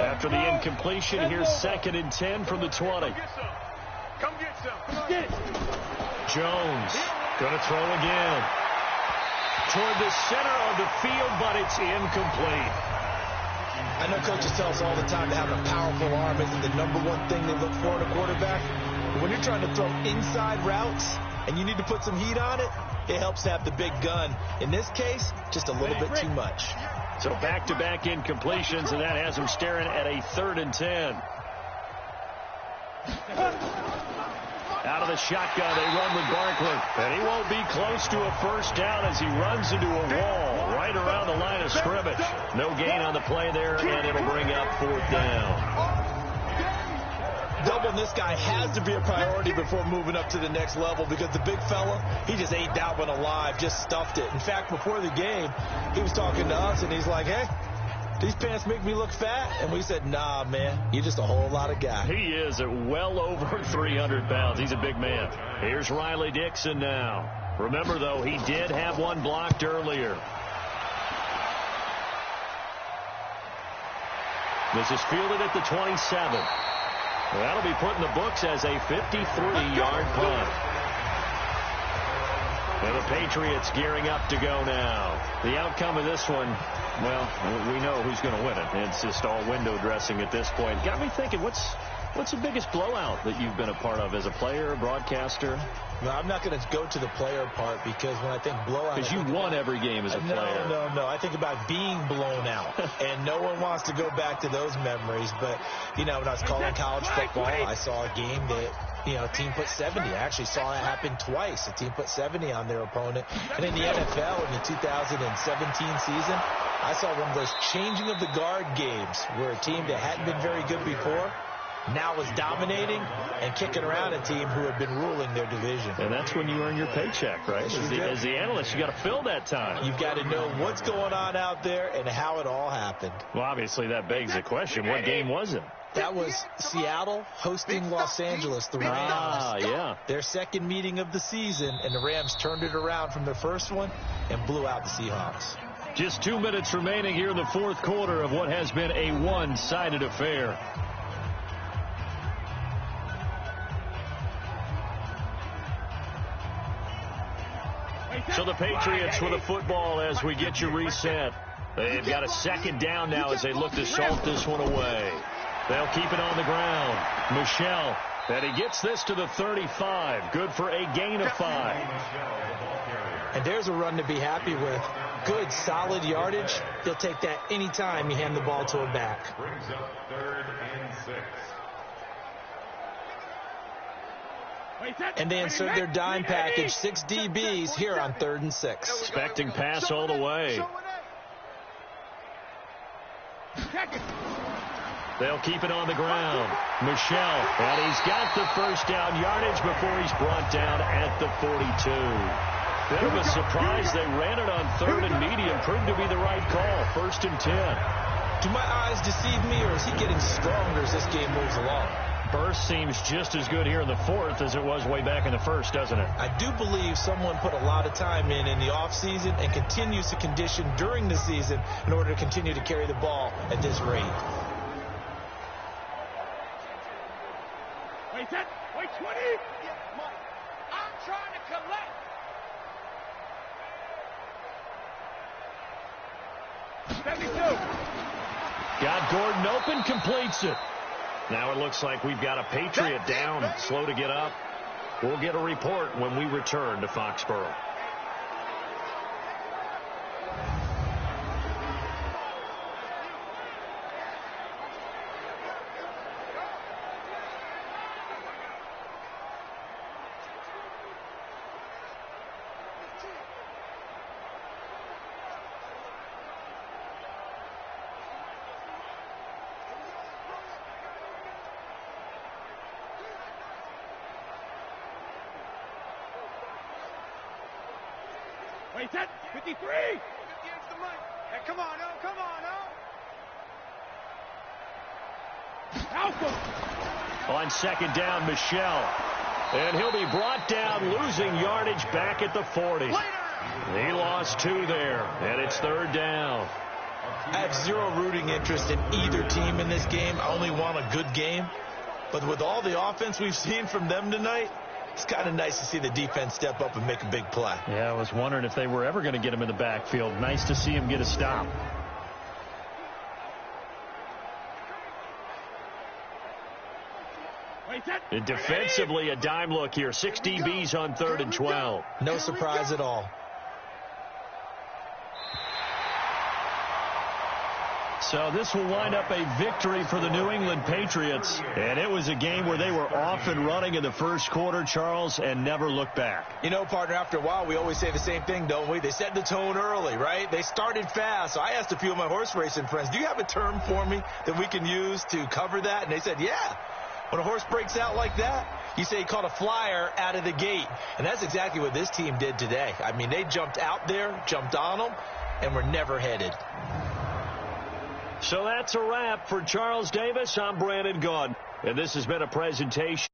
After the incompletion, here's 2nd and 10 from the 20. Come get some. Jones going to throw again. Toward the center of the field, but it's incomplete. I know coaches tell us all the time to have a powerful arm isn't the #1 thing they look for in a quarterback. But when you're trying to throw inside routes and you need to put some heat on it, it helps to have the big gun. In this case, just a little bit too much. So back-to-back incompletions, and that has them staring at a 3rd and 10. Out of the shotgun, they run with Barkley. And he won't be close to a first down as he runs into a wall right around the line of scrimmage. No gain on the play there, and it'll bring up 4th down. Doubling this guy has to be a priority before moving up to the next level, because the big fella, he just ate that one alive, just stuffed it. In fact, before the game, he was talking to us, and he's like, hey, these pants make me look fat. And we said, nah, man, you're just a whole lot of guy. He is at well over 300 pounds. He's a big man. Here's Riley Dixon now. Remember, though, he did have one blocked earlier. This is fielded at the 27. That'll be put in the books as a 53-yard punt. And the Patriots gearing up to go now. The outcome of this one, well, we know who's going to win it. It's just all window dressing at this point. Got me thinking, what's the biggest blowout that you've been a part of as a player, broadcaster? No, I'm not going to go to the player part, because when I think blowout... Because you won every game as a player. No. I think about being blown out. And no one wants to go back to those memories. But, you know, when I was calling college football, I saw a game that a team put 70. I actually saw that happen twice. A team put 70 on their opponent. And in the NFL in the 2017 season, I saw one of those changing of the guard games where a team that hadn't been very good before now was dominating and kicking around a team who had been ruling their division. And that's when you earn your paycheck, right? As the analyst, you got to fill that time. You've got to know what's going on out there and how it all happened. Well, obviously, that begs the question, what game was it? That was Seattle hosting Los Angeles, the Rams. Ah, yeah. Their second meeting of the season, and the Rams turned it around from their first one and blew out the Seahawks. Just 2 minutes remaining here in the fourth quarter of what has been a one-sided affair. So the Patriots with a football as we get you reset. They've got a second down now as they look to salt this one away. They'll keep it on the ground. Michel, and he gets this to the 35. Good for a gain of 5. And there's a run to be happy with. Good, solid yardage. They'll take that anytime you hand the ball to a back. Brings up 3rd and 6. And they insert their dime package, 6 DBs here on 3rd and 6. Expecting pass all the way. They'll keep it on the ground. Michel, and he's got the first down yardage before he's brought down at the 42. Bit of a surprise. They ran it on 3rd and medium. Proved to be the right call. 1st and 10. Do my eyes deceive me, or is he getting stronger as this game moves along? Burst seems just as good here in the 4th as it was way back in the 1st, doesn't it? I do believe someone put a lot of time in the offseason and continues to condition during the season in order to continue to carry the ball at this rate. Wait 10, wait 20. I'm trying to collect. Got Gordon open, completes it. Now it looks like we've got a Patriot down, slow to get up. We'll get a report when we return to Foxborough. Wait 10, 53. 50 extra money. Hey, come on, oh, come on, oh. Alpha. On 2nd down, Michel. And he'll be brought down, losing yardage back at the 40. He lost 2 there, and it's 3rd down. I have zero rooting interest in either team in this game. I only want a good game. But with all the offense we've seen from them tonight, it's kind of nice to see the defense step up and make a big play. Yeah, I was wondering if they were ever going to get him in the backfield. Nice to see him get a stop. And defensively, a dime look here. 6 DBs on 3rd and 12. No surprise at all. So this will wind up a victory for the New England Patriots. And it was a game where they were off and running in the first quarter, Charles, and never looked back. You know, partner, after a while, we always say the same thing, don't we? They set the tone early, right? They started fast. So I asked a few of my horse racing friends, do you have a term for me that we can use to cover that? And they said, yeah. When a horse breaks out like that, you say he caught a flyer out of the gate. And that's exactly what this team did today. I mean, they jumped out there, jumped on them, and were never headed. So that's a wrap for Charles Davis. I'm Brandon Gaudin, and this has been a presentation